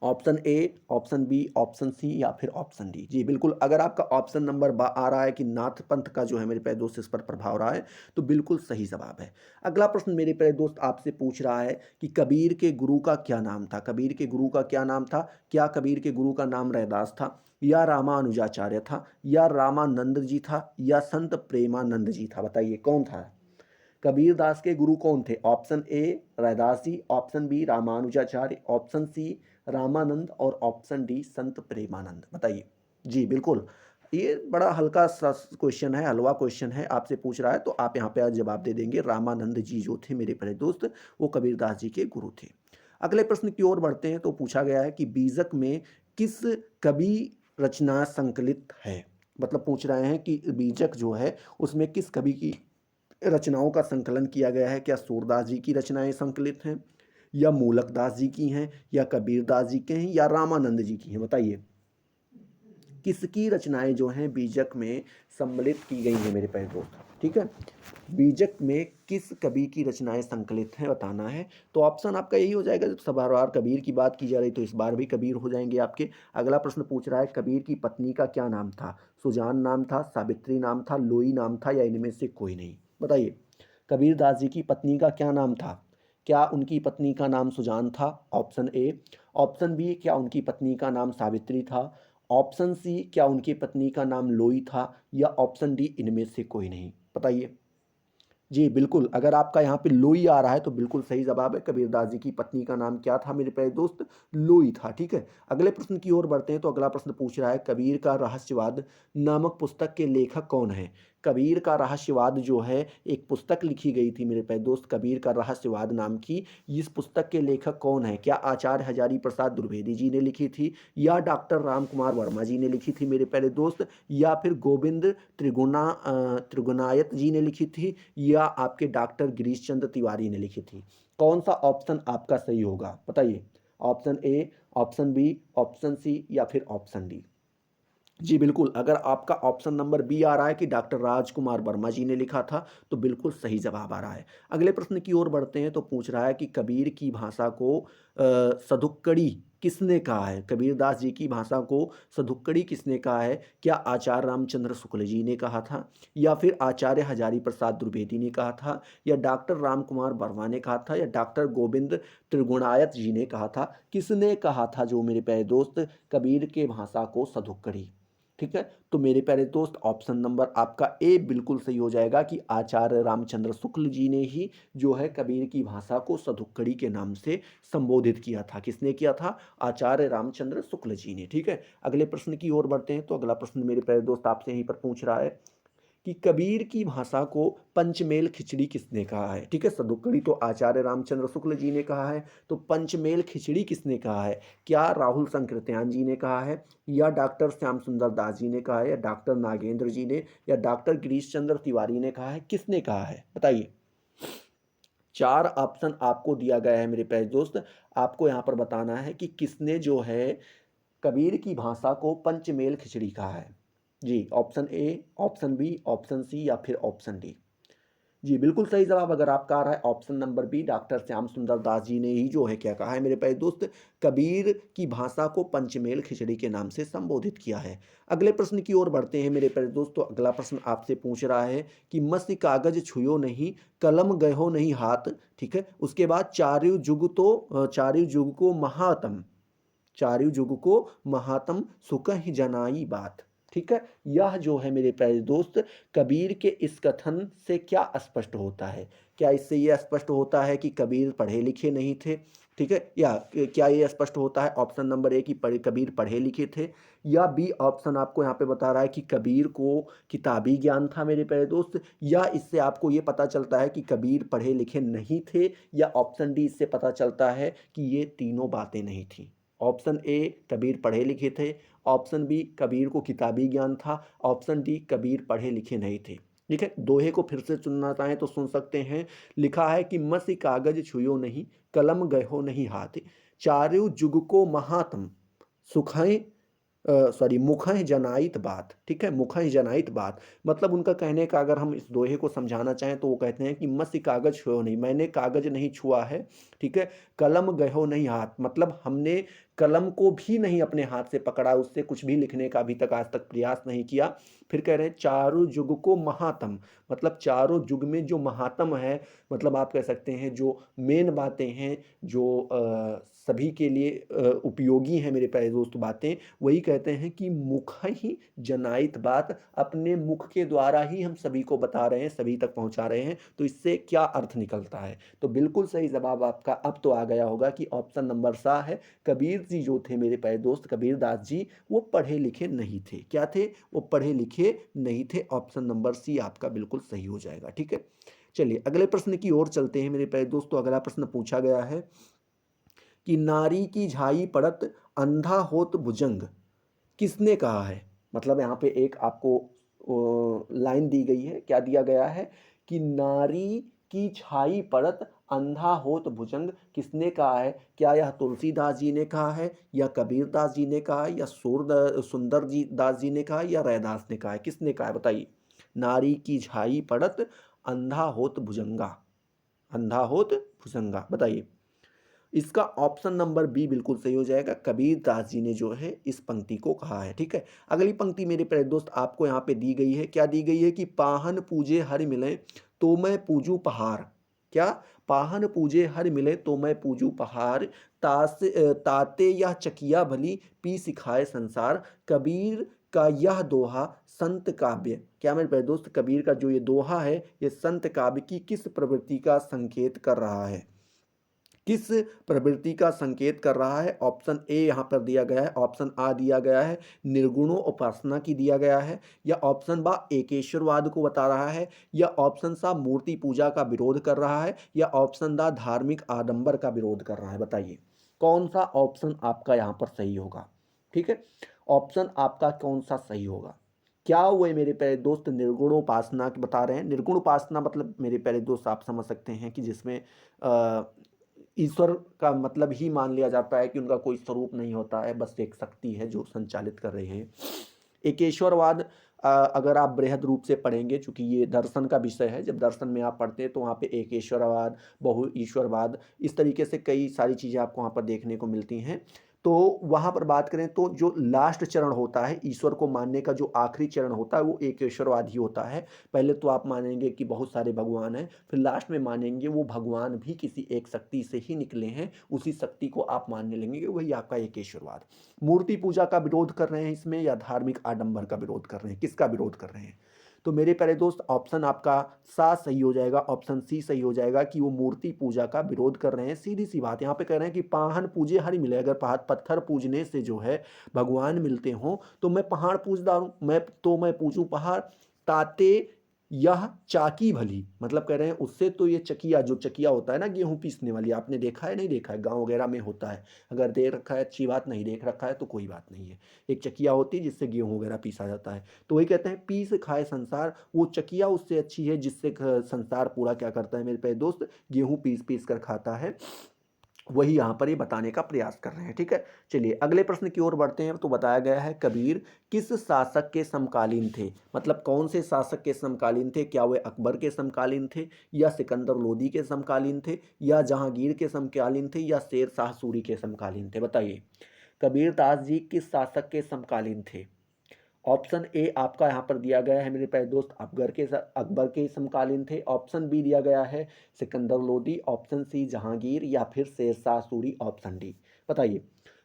option A, option B, option C, या फिर ऑप्शन डी? जी बिल्कुल, अगर आपका ऑप्शन नंबर बा आ रहा है कि नाथ पंथ का जो है मेरे प्यारे दोस्त इस पर प्रभाव रहा है तो बिल्कुल सही जवाब है। अगला प्रश्न मेरे प्यारे दोस्त आपसे पूछ रहा है कि कबीर के गुरु का क्या नाम था? कबीर के गुरु का क्या नाम था? क्या कबीर के गुरु का नाम रैदास था, या रामानुजाचार्य था, या रामानंद जी था, या संत प्रेमानंद जी था? बताइए कौन था? कबीर दास के गुरु कौन थे? Option A Raidas ji, option B Ramanujacharya, option C Ramanand, और ऑप्शन डी संत प्रेमानंद? बताइए। जी बिल्कुल, ये बड़ा हल्का सा क्वेश्चन है, हलवा क्वेश्चन है, आपसे पूछ रहा है तो आप यहाँ पे आज जवाब दे देंगे। रामानंद जी जो थे मेरे प्यारे दोस्त वो कबीरदास जी के गुरु थे। अगले प्रश्न की ओर बढ़ते हैं। तो पूछा गया है कि बीजक में किस कवि रचना संकलित है? मतलब पूछ रहे हैं कि बीजक जो है उसमें किस कवि की रचनाओं का संकलन किया गया है? क्या सूरदास जी की रचनाएं संकलित हैं, या मूलकदास जी की हैं, या कबीरदास जी के हैं, या रामानंद जी की हैं? बताइए किसकी रचनाएं जो हैं बीजक में सम्मिलित की गई हैं मेरे प्यारे दोस्त? ठीक है। बीजक में किस कवि की रचनाएँ संकलित हैं बताना है। तो ऑप्शन आपका यही हो जाएगा, जब सब बार कबीर की बात की जा रही तो इस बार भी कबीर हो जाएँगे आपके। अगला प्रश्न पूछ रहा है कबीर की पत्नी का क्या नाम था? सुजान नाम था, सावित्री नाम था, लोई नाम था या इनमें से कोई नहीं? बताइए। कबीर दास जी की पत्नी का क्या नाम था? क्या उनकी पत्नी का नाम सुजान था? Option A. ऑप्शन बी, क्या उनकी पत्नी का नाम सावित्री था? ऑप्शन सी, क्या उनकी पत्नी का नाम लोई था? या ऑप्शन डी, इनमें से कोई नहीं? बताइए। जी, बिल्कुल, अगर आपका यहाँ पे लोई आ रहा है तो बिल्कुल सही जवाब है। कबीरदास जी की पत्नी का नाम क्या था मेरे प्यारे दोस्त? लोई था, ठीक है। अगले प्रश्न की ओर बढ़ते हैं तो अगला प्रश्न पूछ रहा है कबीर का रहस्यवाद नामक पुस्तक के लेखक कौन हैं? कबीर का रहस्यवाद जो है एक पुस्तक लिखी गई थी मेरे प्यारे दोस्त, कबीर का रहस्यवाद नाम की। इस पुस्तक के लेखक कौन हैं? क्या आचार्य हजारी प्रसाद द्विवेदी जी ने लिखी थी, या डॉक्टर राम कुमार वर्मा जी ने लिखी थी मेरे प्यारे दोस्त, या फिर गोविंद त्रिगुणायत जी ने लिखी थी, या आपके डॉक्टर गिरीश चंद्र तिवारी ने लिखी थी? कौन सा ऑप्शन आपका सही होगा बताइए। Option A, option B, option C या फिर ऑप्शन डी? जी बिल्कुल, अगर आपका ऑप्शन नंबर बी आ रहा है कि डॉक्टर राजकुमार वर्मा जी ने लिखा था, तो बिल्कुल सही जवाब आ रहा है। अगले प्रश्न की ओर बढ़ते हैं तो पूछ रहा है कि कबीर की भाषा को सधुक्कड़ी किसने कहा है? कबीरदास जी की भाषा को सधुक्कड़ी किसने कहा है? क्या आचार्य रामचंद्र शुक्ल जी ने कहा था, या फिर आचार्य हजारी प्रसाद द्विवेदी ने कहा था, या डॉक्टर रामकुमार वर्मा ने कहा था, या डॉक्टर गोविंद त्रिगुणायत जी ने कहा था? किसने कहा था जो मेरे प्यारे दोस्त कबीर के भाषा को सधुक्कड़ी? ठीक है, तो मेरे प्यारे दोस्त ऑप्शन नंबर आपका ए बिल्कुल सही हो जाएगा कि आचार्य रामचंद्र शुक्ल जी ने ही जो है कबीर की भाषा को सधुक्कड़ी के नाम से संबोधित किया था। किसने किया था? आचार्य रामचंद्र शुक्ल जी ने। ठीक है, अगले प्रश्न की ओर बढ़ते हैं तो अगला प्रश्न मेरे प्यारे दोस्त आपसे यहीं पर पूछ रहा है कि कबीर की भाषा को पंचमेल खिचड़ी किसने कहा है? ठीक है, सदुक्कड़ी तो आचार्य रामचंद्र शुक्ल जी ने कहा है, तो पंचमेल खिचड़ी किसने कहा है? क्या राहुल संकृत्यान जी ने कहा है, या डॉक्टर श्याम सुंदर दास जी ने कहा है, या डॉक्टर नागेंद्र जी ने, या डॉक्टर गिरीश चंद्र तिवारी ने कहा है? किसने कहा है बताइए। चार ऑप्शन आपको दिया गया है मेरे प्यारे दोस्त, आपको यहाँ पर बताना है कि किसने जो है कबीर की भाषा को पंचमेल खिचड़ी कहा है। जी, option A, option B, option C या फिर ऑप्शन डी? जी, बिल्कुल सही जवाब अगर आपका आ रहा है option number B, doctor Shyam Sundar Das जी ने ही जो है क्या कहा है मेरे प्यारे दोस्त, कबीर की भाषा को पंचमेल खिचड़ी के नाम से संबोधित किया है। अगले प्रश्न की ओर बढ़ते हैं मेरे प्यारे दोस्तों। अगला प्रश्न आपसे पूछ रहा है कि मस्य कागज छुयो नहीं, कलम गयो नहीं हाथ। ठीक है, उसके बाद चारु जुग को महातम, चारु जुग को महात्म सुकहि जनाई बात। ठीक है, यह जो है मेरे प्यारे दोस्त कबीर के इस कथन से क्या स्पष्ट होता है? क्या इससे यह स्पष्ट होता है कि कबीर पढ़े लिखे नहीं थे? ठीक है, या क्या ये स्पष्ट होता है ऑप्शन नंबर ए कि कबीर पढ़े लिखे थे, या बी ऑप्शन आपको यहाँ पे बता रहा है कि कबीर को किताबी ज्ञान था मेरे प्यारे दोस्त, या इससे आपको ये पता चलता है कि कबीर पढ़े लिखे नहीं थे, या ऑप्शन डी इससे पता चलता है कि ये तीनों बातें नहीं थी? ऑप्शन ए कबीर पढ़े लिखे थे, ऑप्शन बी कबीर को किताबी ज्ञान था, ऑप्शन डी कबीर पढ़े लिखे नहीं थे। ठीक है, दोहे को फिर से सुनना चाहें तो सुन सकते हैं। लिखा है कि मसी कागज छुयो नहीं, कलम गयो नहीं हाथ, चारु जुग को महात्म सुखाए सॉरी मुखह जनाइत बात। ठीक है, मुखह जनाइत बात मतलब उनका कहने का अगर हम इस दोहे को समझाना चाहें तो वो कहते हैं कि मसी कागज छुओ नहीं, मैंने कागज नहीं छुआ है। ठीक है, कलम गयो नहीं हाथ मतलब हमने कलम को भी नहीं अपने हाथ से पकड़ा, उससे कुछ भी लिखने का अभी तक आज तक प्रयास नहीं किया। फिर कह रहे हैं चारों युग को महात्म मतलब चारों युग में जो महात्म है, मतलब आप कह सकते हैं जो मेन बातें हैं, जो सभी के लिए उपयोगी हैं मेरे प्यारे दोस्त बातें, वही कहते हैं कि मुख ही जनाइत बात, अपने मुख के द्वारा ही हम सभी को बता रहे हैं, सभी तक पहुंचा रहे हैं। तो इससे क्या अर्थ निकलता है? तो बिल्कुल सही जवाब आपका अब तो आ गया होगा कि ऑप्शन नंबर सा है। कबीर जी जो थे मेरे प्यारे दोस्त, कबीर दास जी, वो पढ़े लिखे नहीं थे। क्या थे? वो पढ़े लिखे नहीं थे। ऑप्शन नंबर सी आपका बिल्कुल सही हो जाएगा। ठीक है, चलिए अगले प्रश्न की ओर चलते हैं मेरे प्यारे दोस्तों। अगला प्रश्न पूछा गया है कि नारी की झाई पड़त अंधा होत भुजंग किसने कहा है? मतलब यहाँ पे एक आपको लाइन दी गई है। क्या दिया गया है कि नारी की छाई पड़त अंधा होत भुजंग किसने कहा है? क्या यह तुलसीदास जी ने कहा है, या कबीरदास जी ने कहा है, या सुंदर जी दास जी ने कहा है, या रैदास ने कहा है? किसने कहा है बताइए। नारी की झाई पड़त, अंधा होत भुजंगा, अंधा होत भुजंगा। बताइए, इसका ऑप्शन नंबर बी बिल्कुल सही हो जाएगा। कबीर दास जी ने जो है इस पंक्ति को कहा है। ठीक है, अगली पंक्ति मेरे प्यारे दोस्त आपको यहाँ पे दी गई है। क्या दी गई है कि पाहन पूजे हर मिले तो मैं पूजू पहाड़। क्या? पाहन पूजे हर मिले तो मैं पूजू पहाड़, ताते यह चकिया भली पी सिखाए संसार। कबीर का यह दोहा संत काव्य। क्या मेरे प्यारे दोस्त, कबीर का जो ये दोहा है ये संत काव्य की किस प्रवृत्ति का संकेत कर रहा है? किस प्रवृत्ति का संकेत कर रहा है? ऑप्शन ए यहाँ पर दिया गया है, ऑप्शन आ दिया गया है निर्गुणों उपासना की दिया गया है, या ऑप्शन बा एकेश्वरवाद को बता रहा है, या ऑप्शन सा मूर्ति पूजा का विरोध कर रहा है, या ऑप्शन दा धार्मिक आडंबर का विरोध कर रहा है। बताइए कौन सा ऑप्शन आपका यहाँ पर सही होगा? ठीक है, ऑप्शन आपका कौन सा सही होगा? क्या हुए मेरे प्यारे दोस्त, निर्गुण उपासना बता रहे हैं। निर्गुण उपासना मतलब मेरे प्यारे दोस्त आप समझ सकते हैं कि जिसमें ईश्वर का मतलब ही मान लिया जाता है कि उनका कोई स्वरूप नहीं होता है, बस एक शक्ति है जो संचालित कर रही है। एकेश्वरवाद अगर आप बृहद रूप से पढ़ेंगे, चूंकि ये दर्शन का विषय है, जब दर्शन में आप पढ़ते हैं तो वहाँ पे एकेश्वरवाद, बहु ईश्वरवाद, इस तरीके से कई सारी चीज़ें आपको वहाँ पर देखने को मिलती हैं। तो वहाँ पर बात करें तो जो लास्ट चरण होता है ईश्वर को मानने का, जो आखिरी चरण होता है वो एकेश्वरवाद ही होता है। पहले तो आप मानेंगे कि बहुत सारे भगवान हैं, फिर लास्ट में मानेंगे वो भगवान भी किसी एक शक्ति से ही निकले हैं, उसी शक्ति को आप मानने लगेंगे, वही आपका एकेश्वरवाद। मूर्ति पूजा का विरोध कर रहे हैं इसमें, या धार्मिक आडंबर का विरोध कर रहे हैं? किसका विरोध कर रहे हैं? तो मेरे प्यारे दोस्त ऑप्शन आपका सा सही हो जाएगा, ऑप्शन सी सही हो जाएगा कि वो मूर्ति पूजा का विरोध कर रहे हैं। सीधी सी बात, यहाँ पे कह रहे हैं कि पाहन पूजे हरि मिले। अगर पत्थर पूजने से जो है भगवान मिलते हो तो मैं पहाड़ पूजदा हूँ, मैं पूजूं पहाड़। ताते यह चाकी भली, मतलब कह रहे हैं उससे तो ये चकिया, जो चकिया होता है ना गेहूं पीसने वाली, आपने देखा है नहीं देखा है, गांव वगैरह में होता है। अगर देख रखा है अच्छी बात, नहीं देख रखा है तो कोई बात नहीं है। एक चकिया होती है जिससे गेहूं वगैरह पीसा जाता है। तो वही कहते हैं पीस खाए संसार, वो चकिया उससे अच्छी है जिससे संसार पूरा क्या करता है मेरे प्यारे दोस्त, गेहूं पीस पीस कर खाता है। वही यहाँ पर ये बताने का प्रयास कर रहे हैं। ठीक है, चलिए अगले प्रश्न की ओर बढ़ते हैं। तो बताया गया है कबीर किस शासक के समकालीन थे? मतलब कौन से शासक के समकालीन थे? क्या वे अकबर के समकालीन थे, या सिकंदर लोदी के समकालीन थे, या जहांगीर के समकालीन थे, या शेर शाह सूरी के समकालीन थे? बताइए कबीर दास जी किस शासक के समकालीन थे? ऑप्शन ए आपका यहाँ पर दिया गया है मेरे प्यारे दोस्त, अकबर के समकालीन थे। ऑप्शन बी दिया गया है सिकंदर लोदी, ऑप्शन सी जहांगीर, या फिर शेरशाह सूरी, ऑप्शन डी। बताइए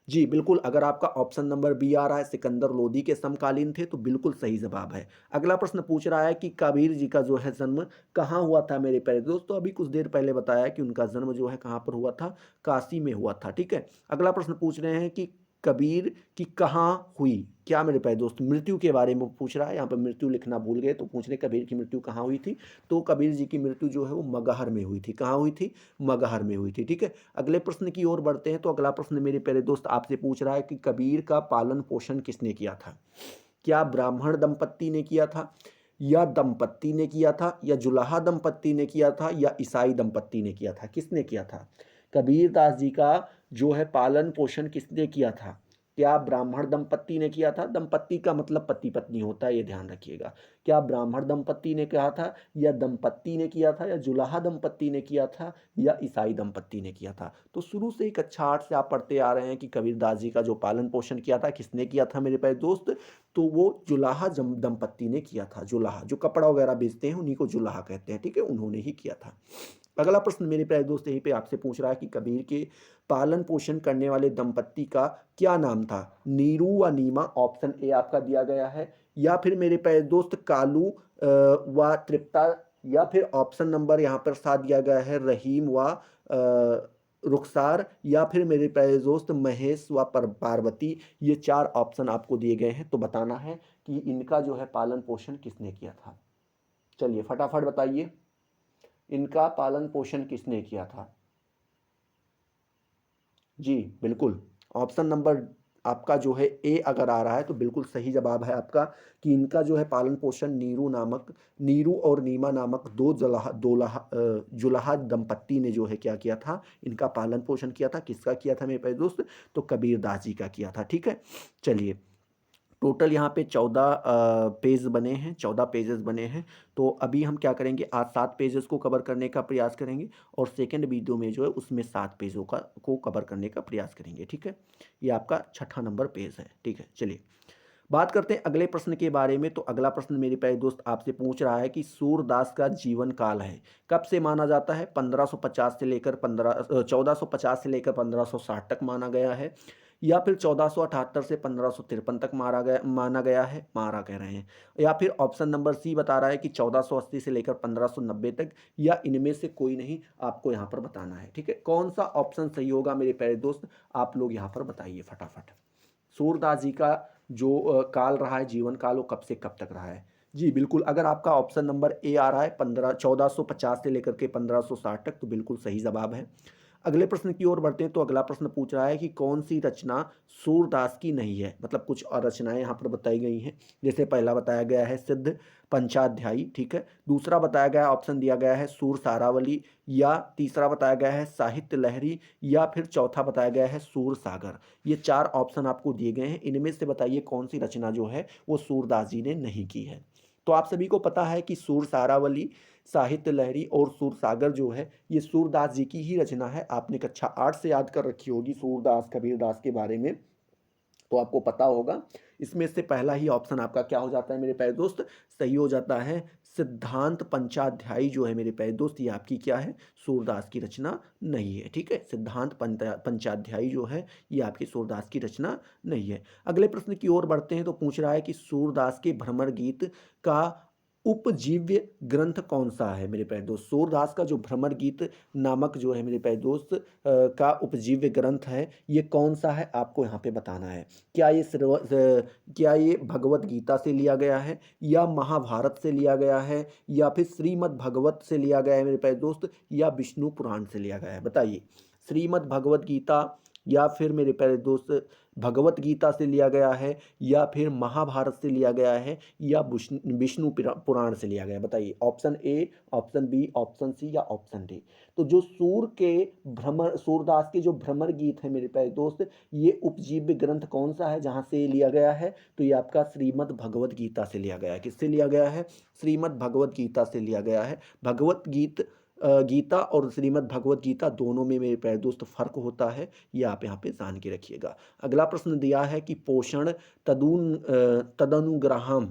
जी बिल्कुल, अगर आपका ऑप्शन नंबर बी आ रहा है सिकंदर लोदी के समकालीन थे तो बिल्कुल सही जवाब है। अगला प्रश्न पूछ रहा है कि कबीर जी का जो है जन्म कहाँ हुआ था मेरे प्यारे दोस्त? तो अभी कुछ देर पहले बताया कि उनका जन्म जो है कहाँ पर हुआ था, काशी में हुआ था। ठीक है, अगला प्रश्न पूछ रहे हैं कि कबीर की कहाँ हुई? क्या मेरे प्यारे दोस्त, मृत्यु के बारे में पूछ रहा है। यहाँ पर मृत्यु लिखना भूल गए तो पूछ रहे कबीर की मृत्यु कहाँ हुई थी? तो कबीर जी की मृत्यु जो है वो मगहर में हुई थी। कहाँ हुई थी? मगहर में हुई थी। ठीक है, अगले प्रश्न की ओर बढ़ते हैं। तो अगला प्रश्न मेरे प्यारे दोस्त आपसे पूछ रहा है कि कबीर का पालन पोषण किसने किया था? क्या ब्राह्मण दंपत्ति ने किया था, या दंपत्ति ने किया था, या जुलाहा दंपत्ति ने किया था, या ईसाई दंपत्ति ने किया था? किसने किया था कबीर दास जी का जो है पालन पोषण किसने किया था? क्या ब्राह्मण दंपत्ति ने किया था? दंपत्ति का मतलब पति पत्नी होता है, ये ध्यान रखिएगा। क्या ब्राह्मण दंपत्ति ने किया था, या दंपत्ति ने किया था, या जुलाहा दंपत्ति ने किया था, या ईसाई दंपत्ति ने किया था? तो शुरू से ही कक्षा 8 से आप पढ़ते आ रहे हैं कि कबीर दास जी का जो पालन पोषण किया था किसने किया था मेरे प्यारे दोस्त? तो वो जुलाहा दंपत्ति ने किया था। जुलाहा जो कपड़ा वगैरह बेचते हैं उन्हीं को जुलाहा कहते हैं। ठीक है, उन्होंने ही किया था। अगला प्रश्न मेरे प्यारे दोस्त यहीं पे आपसे पूछ रहा है कि कबीर के पालन पोषण करने वाले दंपत्ति का क्या नाम था? नीरू व नीमा, ऑप्शन ए आपका दिया गया है, या फिर मेरे प्यारे दोस्त कालू व तृप्ता, या फिर ऑप्शन नंबर यहाँ पर साथ दिया गया है रहीम व रुखसार, या फिर मेरे प्यारे दोस्त महेश व पार्वती। ये 4 ऑप्शन आपको दिए गए हैं। तो बताना है कि इनका जो है पालन पोषण किसने किया था। चलिए फटाफट बताइए, इनका पालन पोषण किसने किया था? जी बिल्कुल, ऑप्शन नंबर आपका जो है ए अगर आ रहा है तो बिल्कुल सही जवाब है आपका कि इनका जो है पालन पोषण नीरू और नीमा नामक जुलाहा दंपत्ति ने जो है क्या किया था, इनका पालन पोषण किया था। किसका किया था मेरे प्यारे दोस्त? तो कबीर दास जी का किया था। ठीक है, चलिए टोटल यहाँ पे 14 पेज बने हैं, 14 पेजेस बने हैं। तो अभी हम क्या करेंगे, आज 7 पेजेस को कवर करने का प्रयास करेंगे और सेकंड वीडियो में जो है उसमें 7 पेजों को कवर करने का प्रयास करेंगे। ठीक है, ये आपका 6ठा नंबर पेज है। ठीक है, चलिए बात करते हैं अगले प्रश्न के बारे में। तो अगला प्रश्न मेरे प्यारे दोस्त आपसे पूछ रहा है कि सूरदास का जीवन काल है कब से माना जाता है। 1550 से लेकर 1450 से लेकर 1560 तक माना गया है, या फिर 1478 से 1553 तक माना गया है, मारा कह रहे हैं, या फिर ऑप्शन नंबर सी बता रहा है कि 1480 से लेकर 1590 तक, या इनमें से कोई नहीं, आपको यहाँ पर बताना है। ठीक है, कौन सा ऑप्शन सही होगा मेरे प्यारे दोस्त, आप लोग यहाँ पर बताइए फटाफट। सूरदास जी का जो काल रहा है, जीवन काल, वो कब से कब तक रहा है। जी बिल्कुल, अगर आपका ऑप्शन नंबर ए आ रहा है 1450 से लेकर के 1560 तक, तो बिल्कुल सही जवाब है। अगले प्रश्न की ओर बढ़ते हैं। तो अगला प्रश्न पूछ रहा है कि कौन सी रचना सूरदास की नहीं है। मतलब कुछ और रचनाएं यहाँ पर बताई गई हैं। जैसे पहला बताया गया है सिद्ध पंचाध्यायी, ठीक है। दूसरा बताया गया, ऑप्शन दिया गया है सूर सारावली, या तीसरा बताया गया है साहित्य लहरी, या फिर चौथा बताया गया है सूर सागर। ये 4 ऑप्शन आपको दिए गए हैं, इनमें से बताइए कौन सी रचना जो है वो सूरदास जी ने नहीं की है। तो आप सभी को पता है कि सूर सारावली, साहित्य लहरी और सूरसागर जो है ये सूरदास जी की ही रचना है। आपने कक्षा 8 से याद कर रखी होगी सूरदास कबीरदास के बारे में, तो आपको पता होगा। इसमें से पहला ही ऑप्शन आपका क्या हो जाता है मेरे प्यारे दोस्त, सही हो जाता है। सिद्धांत पंचाध्यायी जो है मेरे प्यारे दोस्त, ये आपकी क्या है, सूरदास की रचना नहीं है। ठीक है, सिद्धांत पंचाध्यायी जो है ये आपकी सूरदास की रचना नहीं है। अगले प्रश्न की ओर बढ़ते हैं। तो पूछ रहा है कि सूरदास के भ्रमर गीत का उपजीव्य ग्रंथ कौन सा है मेरे प्यारे दोस्त। सूरदास का जो भ्रमर गीत नामक जो है मेरे प्यारे दोस्त का उपजीव्य ग्रंथ है, ये कौन सा है, आपको यहाँ पे बताना है। क्या ये भगवत गीता से लिया गया है, या महाभारत से लिया गया है, या फिर श्रीमद् भगवत से लिया गया है मेरे प्यारे दोस्त, या विष्णु पुराण से लिया गया है। बताइए, श्रीमद् भगवत गीता, या फिर मेरे प्यारे दोस्त भगवत गीता से लिया गया है, या फिर महाभारत से लिया गया है, या विष्णु पुराण से लिया गया है। बताइए, option A, option B, option C, या ऑप्शन डी। तो जो सूरदास के जो भ्रमर गीत है मेरे प्यारे दोस्त, ये उपजीव्य ग्रंथ कौन सा है जहां से लिया गया है, तो ये आपका श्रीमद् भगवत गीता से लिया गया है। किससे लिया गया है, श्रीमद् भगवत गीता से लिया गया है। गीता और श्रीमद् भगवत गीता दोनों में मेरे प्यारे दोस्त फर्क होता है, ये आप यहाँ पे जान के रखिएगा। अगला प्रश्न दिया है कि तदनुग्रहम,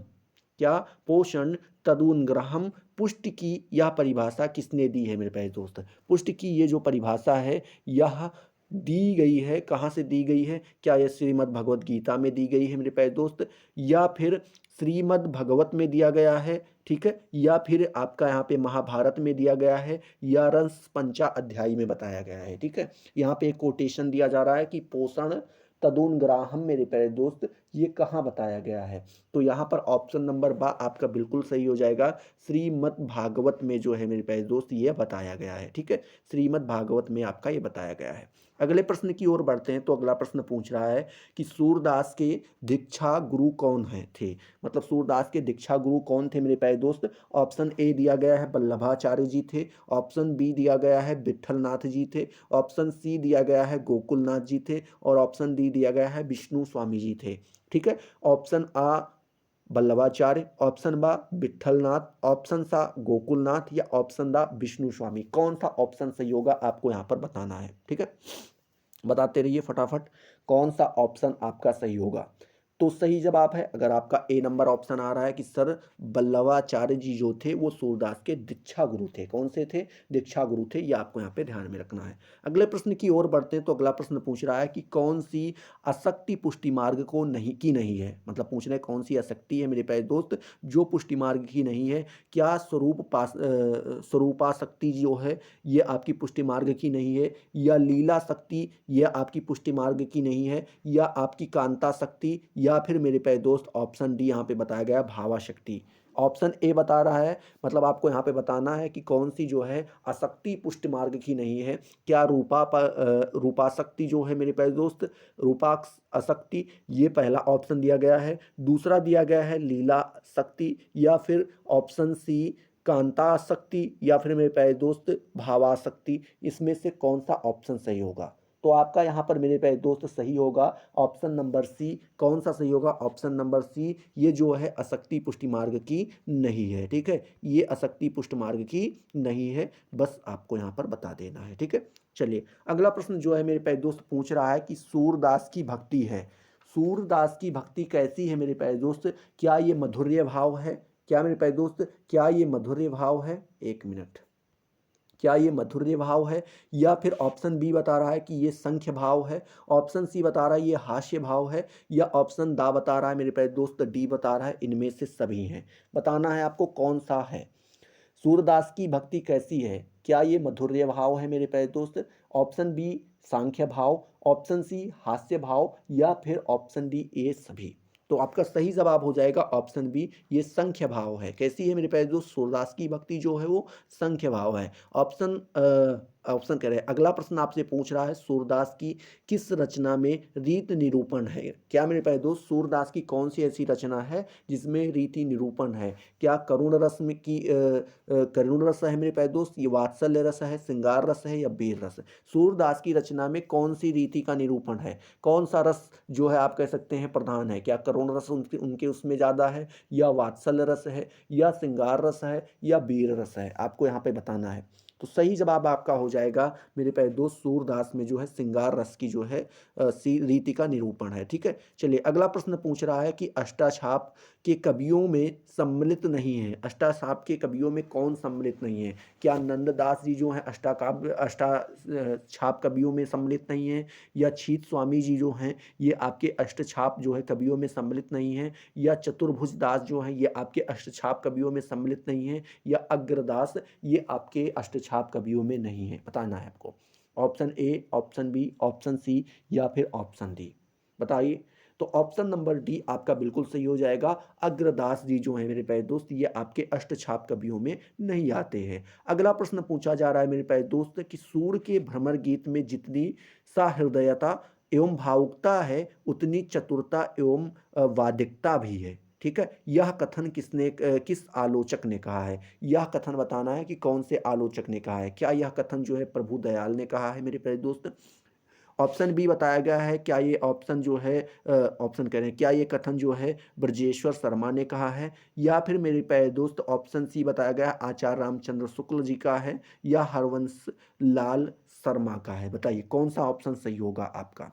क्या पोषण तदनुग्रहम पुष्ट की यह परिभाषा किसने दी है मेरे प्यारे दोस्त। पुष्ट की ये जो परिभाषा है यह दी गई है, कहाँ से दी गई है, क्या यह श्रीमद् भगवत गीता में दी गई है मेरे प्यारे दोस्त, या फिर श्रीमद् भगवत में दिया गया है, ठीक है, या फिर आपका यहाँ पे महाभारत में दिया गया है, या रस पंचा अध्यायी में बताया गया है। ठीक है, यहाँ पे एक कोटेशन दिया जा रहा है कि पोषण तदोनग्राहम मेरे प्यारे दोस्त ये कहाँ बताया गया है। तो यहाँ पर ऑप्शन नंबर बा आपका बिल्कुल सही हो जाएगा। श्रीमद् भागवत में जो है मेरे प्यारे दोस्त ये बताया गया है। ठीक है, श्रीमद् भागवत में आपका ये बताया गया है। अगले प्रश्न की ओर बढ़ते हैं। तो अगला प्रश्न पूछ रहा है कि सूरदास के दीक्षा गुरु कौन है थे। मतलब सूरदास के दीक्षा गुरु कौन थे मेरे प्यारे दोस्त। ऑप्शन ए दिया गया है वल्लभाचार्य जी थे, ऑप्शन बी दिया गया है विट्ठलनाथ जी थे, ऑप्शन सी दिया गया है गोकुलनाथ जी थे, और ऑप्शन डी दिया गया है विष्णु स्वामी जी थे। ठीक है, ऑप्शन आ वल्लभाचार्य, ऑप्शन बा विट्ठलनाथ, ऑप्शन सा गोकुलनाथ, या ऑप्शन दा विष्णु स्वामी। कौन सा ऑप्शन सही होगा आपको यहाँ पर बताना है। ठीक है, बताते रहिए फटाफट कौन सा ऑप्शन आपका सही होगा। तो सही जवाब है, अगर आपका ए नंबर ऑप्शन आ रहा है कि सर वल्लभाचार्य जी जो थे वो सूरदास के दीक्षा गुरु थे। कौन से थे, दीक्षा गुरु थे, ये आपको यहाँ पे ध्यान में रखना है। अगले प्रश्न की ओर बढ़ते हैं। तो अगला प्रश्न पूछ रहा है कि कौन सी आसक्ति पुष्टि मार्ग को नहीं है। मतलब पूछ रहे हैं कौन सी आसक्ति है मेरे प्यारे दोस्त जो पुष्टि मार्ग की नहीं है। क्या स्वरूपासक्ति जो है ये आपकी पुष्टि मार्ग की नहीं है, या लीला शक्ति ये आपकी पुष्टि मार्ग की नहीं है, या आपकी कांता शक्ति, या फिर मेरे प्यारे दोस्त ऑप्शन डी यहाँ पे बताया गया भावा शक्ति। ऑप्शन ए बता रहा है, मतलब आपको यहाँ पे बताना है कि कौन सी जो है आसक्ति पुष्ट मार्ग की नहीं है। क्या रूपाशक्ति जो है मेरे प्यारे दोस्त, रूपाशक्ति, ये पहला ऑप्शन दिया गया है। दूसरा दिया गया है लीला शक्ति, या फिर ऑप्शन सी कांता शक्ति, या फिर मेरे प्यारे दोस्त भावाशक्ति। इसमें से कौन सा ऑप्शन सही होगा। तो आपका यहाँ पर मेरे प्यारे दोस्त सही होगा ऑप्शन नंबर सी। कौन सा सही होगा? ऑप्शन नंबर सी, ये जो है अशक्ति पुष्टि मार्ग की नहीं है, ठीक है, ये अशक्ति पुष्ट मार्ग की नहीं है, बस आपको यहाँ पर बता देना है, ठीक है। चलिए अगला प्रश्न जो है मेरे प्यारे दोस्त पूछ रहा है कि सूरदास की भक्ति है, सूरदास की भक्ति कैसी है मेरे प्यारे दोस्त? क्या ये मधुर्य भाव है? क्या मेरे प्यारे दोस्त, क्या ये मधुर्य भाव है? एक मिनट, क्या ये मधुर्य भाव है, या फिर ऑप्शन बी बता रहा है कि ये संख्य भाव है, ऑप्शन सी बता रहा है ये हास्य भाव है, या ऑप्शन दा बता रहा है मेरे प्यारे दोस्त डी बता रहा है इनमें से सभी हैं। बताना है आपको कौन सा है। सूरदास की भक्ति कैसी है? क्या ये मधुर्य भाव है मेरे प्यारे दोस्त? ऑप्शन बी सांख्य भाव, ऑप्शन सी हास्य भाव, या फिर ऑप्शन डी ये सभी। तो आपका सही जवाब हो जाएगा ऑप्शन बी, ये संख्य भाव है। कैसी है मेरे प्यारे दोस्त? सूरदास की भक्ति जो है वो संख्य भाव है। ऑप्शन कह रहे हैं। अगला प्रश्न आपसे पूछ रहा है सूरदास की किस रचना में रीत निरूपण है? क्या मेरे प्यारे दोस्त सूरदास की कौन सी ऐसी रचना है जिसमें रीति निरूपण है? क्या करुण रस में की करुण रस है मेरे प्यारे दोस्त, ये वात्सल्य रस है, श्रृंगार रस है, या वीर रस है? सूरदास की रचना में कौन सी रीति का निरूपण है? कौन सा रस जो है आप कह सकते हैं प्रधान है? क्या करुण रस उनके उनके उसमें ज़्यादा है, या वात्सल्य रस है, या श्रृंगार रस है, या वीर रस है? आपको यहाँ पे बताना है। तो सही जवाब आपका हो जाएगा मेरे प्यारे दोस्त सूरदास में जो है श्रृंगार रस की जो है सी रीति का निरूपण है, ठीक है। चलिए अगला प्रश्न पूछ रहा है कि अष्टाछाप के कवियों में सम्मिलित नहीं है। अष्टाछाप के कवियों में कौन सम्मिलित नहीं है? क्या नंददास जी जो हैं अष्टाछाप कवियों में सम्मिलित नहीं है, या छीत स्वामी जी जो हैं ये आपके अष्टछाप जो है कवियों में सम्मिलित नहीं है, या चतुर्भुज दास जो हैं ये आपके अष्टछाप कवियों में सम्मिलित नहीं है, या अग्रदास ये आपके अष्टछाप कवियों में नहीं है? बताना है आपको। Option A, option B, option C, या फिर ऑप्शन डी। बताइए। तो ऑप्शन नंबर डी आपका बिल्कुल सही हो जाएगा। अग्रदास जी जो है मेरे प्यारे दोस्त ये आपके अष्टछाप कवियों में नहीं आते हैं। अगला प्रश्न पूछा जा रहा है मेरे प्यारे दोस्त कि सूर के भ्रमर गीत में जितनी सहृदयता एवं भावुकता है उतनी चतुरता एवं वादिकता भी है, ठीक है। यह कथन किस आलोचक ने कहा है? यह कथन बताना है कि कौन से आलोचक ने कहा है। क्या यह कथन जो है प्रभु दयाल ने कहा है मेरे प्यारे दोस्त? ऑप्शन बी बताया गया है। क्या ये ऑप्शन जो है ऑप्शन कह रहे हैं, क्या ये कथन जो है ब्रजेश्वर शर्मा ने कहा है, या फिर मेरे प्यारे दोस्त ऑप्शन सी बताया गया आचार्य रामचंद्र शुक्ल जी का है, या हरवंश लाल शर्मा का है? बताइए कौन सा ऑप्शन सही होगा आपका।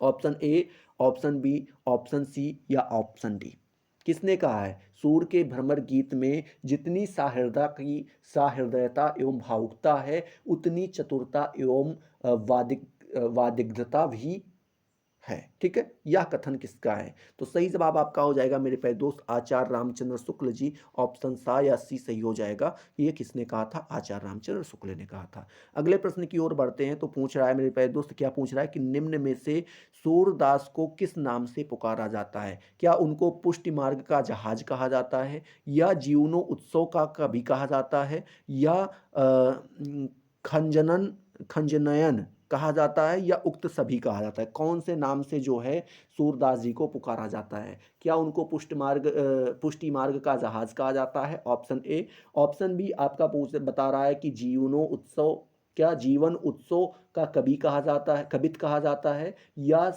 Option A, option B, option C, या ऑप्शन डी। किसने कहा है सूर के भ्रमर गीत में जितनी साहृदयता एवं भावुकता है उतनी चतुरता एवं वादिग्धता भी है, ठीक है। यह कथन किसका है? तो सही जवाब आपका हो जाएगा मेरे प्यारे दोस्त आचार्य रामचंद्र शुक्ल जी। ऑप्शन सा या सी सही हो जाएगा। ये किसने कहा था? आचार्य रामचंद्र शुक्ल ने कहा था। अगले प्रश्न की ओर बढ़ते हैं। तो पूछ रहा है मेरे प्यारे दोस्त, क्या पूछ रहा है कि निम्न में से सूरदास को किस नाम से पुकारा जाता है? क्या उनको पुष्टि मार्ग का जहाज कहा जाता है, या जीवनो उत्सव का कवि कहा जाता है, या खंजनन खंजनयन कहा जाता है, या उक्त सभी कहा जाता है? कौन से नाम से जो है सूरदास जी को पुकारा जाता है? क्या उनको पुष्टि मार्ग का जहाज कहा जाता है? Option A. ऑप्शन बी आपका पूछ बता रहा है कि जीवनो उत्सव, क्या जीवन उत्सव का कवि कहा जाता है, कवित कहा जाता है, या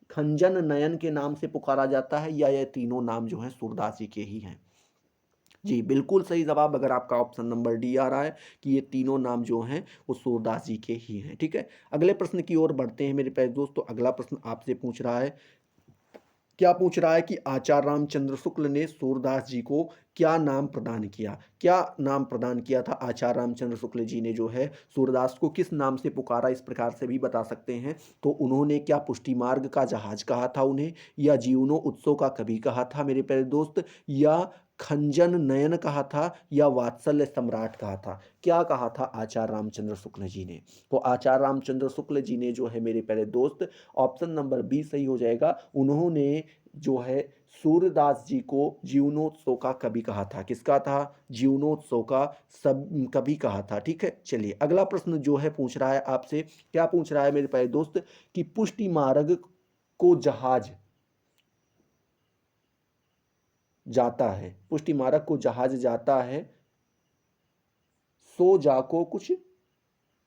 खंजन नयन के नाम से पुकारा जाता है, या ये तीनों नाम जो हैं सूरदास जी के ही हैं? जी बिल्कुल सही जवाब अगर आपका ऑप्शन नंबर डी आ रहा है कि ये तीनों नाम जो हैं वो सूरदास जी के ही हैं, ठीक है। अगले प्रश्न की ओर बढ़ते हैं मेरे प्यारे दोस्तों। अगला प्रश्न आपसे पूछ रहा है, क्या पूछ रहा है कि आचार्य रामचंद्र शुक्ल ने सूरदास जी को क्या नाम प्रदान किया? क्या नाम प्रदान किया था आचार्य रामचंद्र शुक्ल जी ने जो है सूरदास को किस नाम से पुकारा? इस प्रकार से भी बता सकते हैं। तो उन्होंने क्या पुष्टि मार्ग का जहाज कहा था उन्हें, या जीवनो उत्सव का कवि कहा था मेरे प्यारे दोस्त, या खंजन नयन कहा था, या वात्सल्य सम्राट कहा था? क्या कहा था आचार्य रामचंद्र शुक्ल जी ने? तो आचार्य रामचंद्र शुक्ल जी ने जो है मेरे प्यारे दोस्त ऑप्शन नंबर बी सही हो जाएगा। उन्होंने जो है सूरदास जी को जीवनोत्सव का कवि कहा था। किसका था? जीवनोत्सव का सब कवि कहा था, ठीक है। चलिए अगला प्रश्न जो है पूछ रहा है आपसे, क्या पूछ रहा है मेरे प्यारे दोस्त कि पुष्टि मार्ग को जहाज जाता है, पुष्टि मार्ग को जहाज जाता है, सो जाको कुछ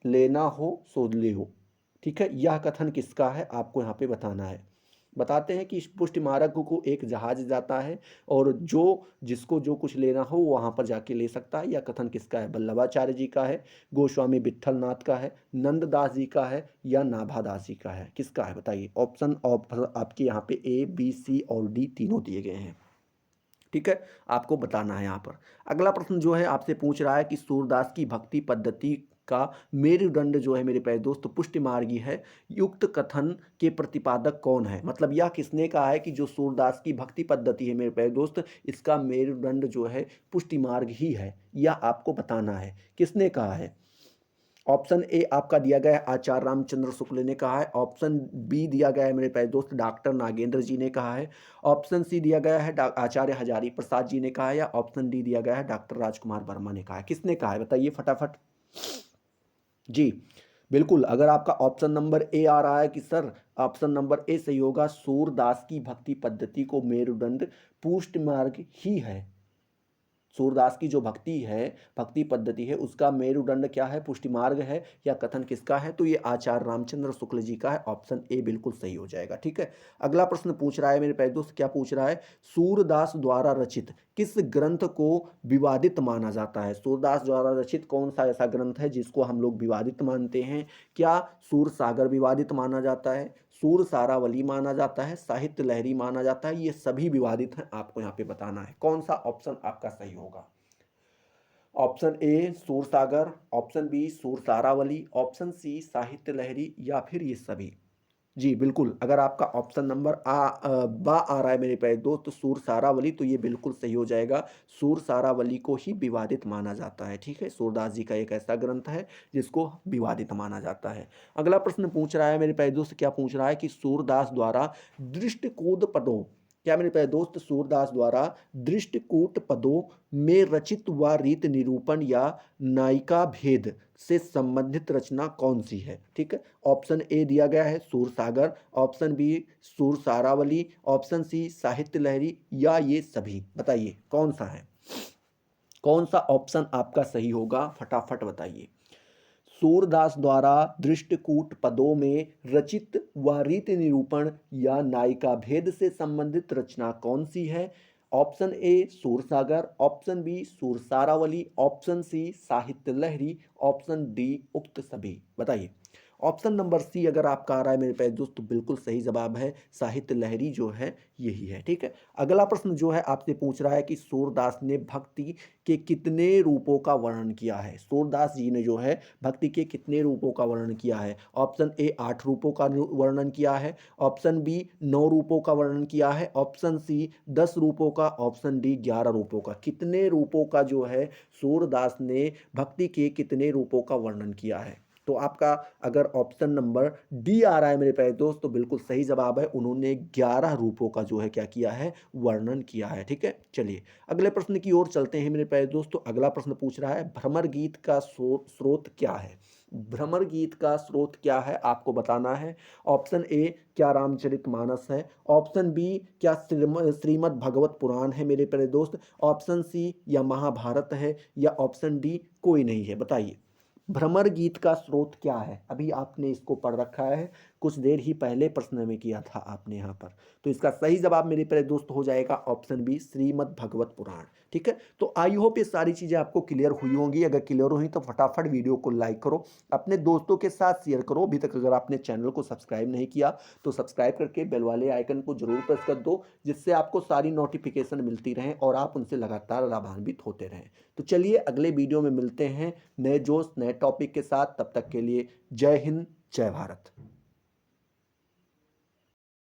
लेना हो सो ले हो। ठीक है, यह कथन किसका है आपको यहाँ पे बताना है। बताते हैं कि इस पुष्टि मार्ग को एक जहाज जाता है और जिसको जो कुछ लेना हो वहाँ पर जाके ले सकता है। यह कथन किसका है? वल्लभाचार्य जी का है, गोस्वामी विट्ठल नाथ का है, नंददास जी का है या नाभादास जी का है? किसका है बताइए। ऑप्शन आपके यहाँ पे ए बी सी और डी तीनों दिए गए हैं। ठीक है, आपको बताना है यहाँ पर। अगला प्रश्न जो है आपसे पूछ रहा है कि सूरदास की भक्ति पद्धति का मेरुदंड जो है मेरे प्यारे दोस्त पुष्टि मार्गी है, युक्त कथन के प्रतिपादक कौन है? मतलब यह किसने कहा है कि जो सूरदास की भक्ति पद्धति है मेरे प्यारे दोस्त, इसका मेरुदंड जो है पुष्टि मार्ग ही है, यह आपको बताना है। किसने कहा है? ऑप्शन ए आपका दिया गया है आचार्य रामचंद्र शुक्ल ने कहा है। ऑप्शन बी दिया गया है मेरे प्यारे दोस्त डॉक्टर नागेंद्र जी ने कहा है। ऑप्शन सी दिया गया है आचार्य हजारी प्रसाद जी ने कहा है, या ऑप्शन डी दिया गया है डॉक्टर राजकुमार वर्मा ने कहा है। किसने कहा है बताइए फटाफट। जी बिल्कुल, अगर आपका ऑप्शन नंबर ए आ रहा है कि सर ऑप्शन नंबर ए सही होगा, सूरदास की भक्ति पद्धति को मेरुदंड पुष्ट मार्ग ही है। सूरदास की जो भक्ति है, भक्ति पद्धति है, उसका मेरुदंड क्या है? पुष्टि मार्ग है। या कथन किसका है? तो ये आचार्य रामचंद्र शुक्ल जी का है। ऑप्शन ए बिल्कुल सही हो जाएगा। ठीक है, अगला प्रश्न पूछ रहा है मेरे प्यारे दोस्त, क्या पूछ रहा है? सूरदास द्वारा रचित किस ग्रंथ को विवादित माना जाता है? सूरदास द्वारा रचित कौन सा ऐसा ग्रंथ है जिसको हम लोग विवादित मानते हैं? क्या सूर सागर विवादित माना जाता है, सूर सारावली माना जाता है, साहित्य लहरी माना जाता है? ये सभी विवादित हैं, आपको यहाँ पे बताना है कौन सा ऑप्शन आपका सही होगा। ऑप्शन ए सूर सागर, option B Sur Saravali, option C साहित्य लहरी, या फिर ये सभी। जी बिल्कुल, अगर आपका ऑप्शन नंबर बा आ रहा है मेरे प्यारे दोस्त तो सूर सारावली, तो ये बिल्कुल सही हो जाएगा। सूर सारावली को ही विवादित माना जाता है। ठीक है, सूरदास जी का एक ऐसा ग्रंथ है जिसको विवादित माना जाता है। अगला प्रश्न पूछ रहा है मेरे प्यारे दोस्त, क्या पूछ रहा है कि सूरदास द्वारा दृष्टिकूट पदों, क्या मेरे प्यारे दोस्त सूरदास द्वारा दृष्टिकूट पदों में रचित व रीत निरूपण या नायिका भेद से संबंधित रचना कौन सी है? ठीक है, ऑप्शन ए दिया गया है सूर सागर, option B Sur Saravali, option C साहित्य लहरी, या ये सभी। बताइए कौन सा है, कौन सा ऑप्शन आपका सही होगा, फटाफट बताइए। सूरदास द्वारा दृष्टिकूट पदों में रचित व रीति निरूपण या नायिका भेद से संबंधित रचना कौन सी है? Option A Sursagar, option B Sur Saravali, option C साहित्य लहरी, ऑप्शन डी उक्त सभी। बताइए। ऑप्शन नंबर सी अगर आपका आ रहा है मेरे पास दोस्त तो बिल्कुल सही जवाब है, साहित्य लहरी जो है यही है। ठीक है, अगला प्रश्न जो है आपसे पूछ रहा है कि सूरदास ने भक्ति के कितने रूपों का वर्णन किया है? सूरदास जी ने जो है भक्ति के कितने रूपों का वर्णन किया है? ऑप्शन ए 8 रूपों का वर्णन किया है, ऑप्शन बी 9 रूपों का वर्णन किया है, ऑप्शन सी 10 रूपों का, ऑप्शन डी 11 रूपों का। कितने रूपों का जो है सूरदास ने भक्ति के कितने रूपों का वर्णन किया है? तो आपका अगर ऑप्शन नंबर डी आ रहा है मेरे प्यारे दोस्त तो बिल्कुल सही जवाब है, उन्होंने 11 रूपों का जो है क्या किया है? वर्णन किया है। ठीक है, चलिए अगले प्रश्न की ओर चलते हैं मेरे प्यारे दोस्त। तो अगला प्रश्न पूछ रहा है भ्रमर गीत का स्रोत क्या है? भ्रमर गीत का स्रोत क्या है आपको बताना है। ऑप्शन ए क्या रामचरितमानस है, ऑप्शन बी क्या श्रीमद् भगवत पुराण है मेरे प्यारे दोस्त, ऑप्शन सी या महाभारत है, या ऑप्शन डी कोई नहीं है। बताइए भ्रमर गीत का स्रोत क्या है? अभी आपने इसको पढ़ रखा है, कुछ देर ही पहले प्रश्न में किया था आपने यहाँ पर। तो इसका सही जवाब मेरे प्यारे दोस्त हो जाएगा ऑप्शन बी श्रीमद् भगवत पुराण। ठीक है, तो आई होप ये सारी चीज़ें आपको क्लियर हुई होंगी। अगर क्लियर हुई तो फटाफट वीडियो को लाइक करो, अपने दोस्तों के साथ शेयर करो। अभी तक अगर आपने चैनल को सब्सक्राइब नहीं किया तो सब्सक्राइब करके बेल वाले आइकन को जरूर प्रेस कर दो, जिससे आपको सारी नोटिफिकेशन मिलती रहें और आप उनसे लगातार लाभान्वित होते रहें। तो चलिए अगले वीडियो में मिलते हैं नए जोश नए टॉपिक के साथ। तब तक के लिए जय हिंद, जय भारत।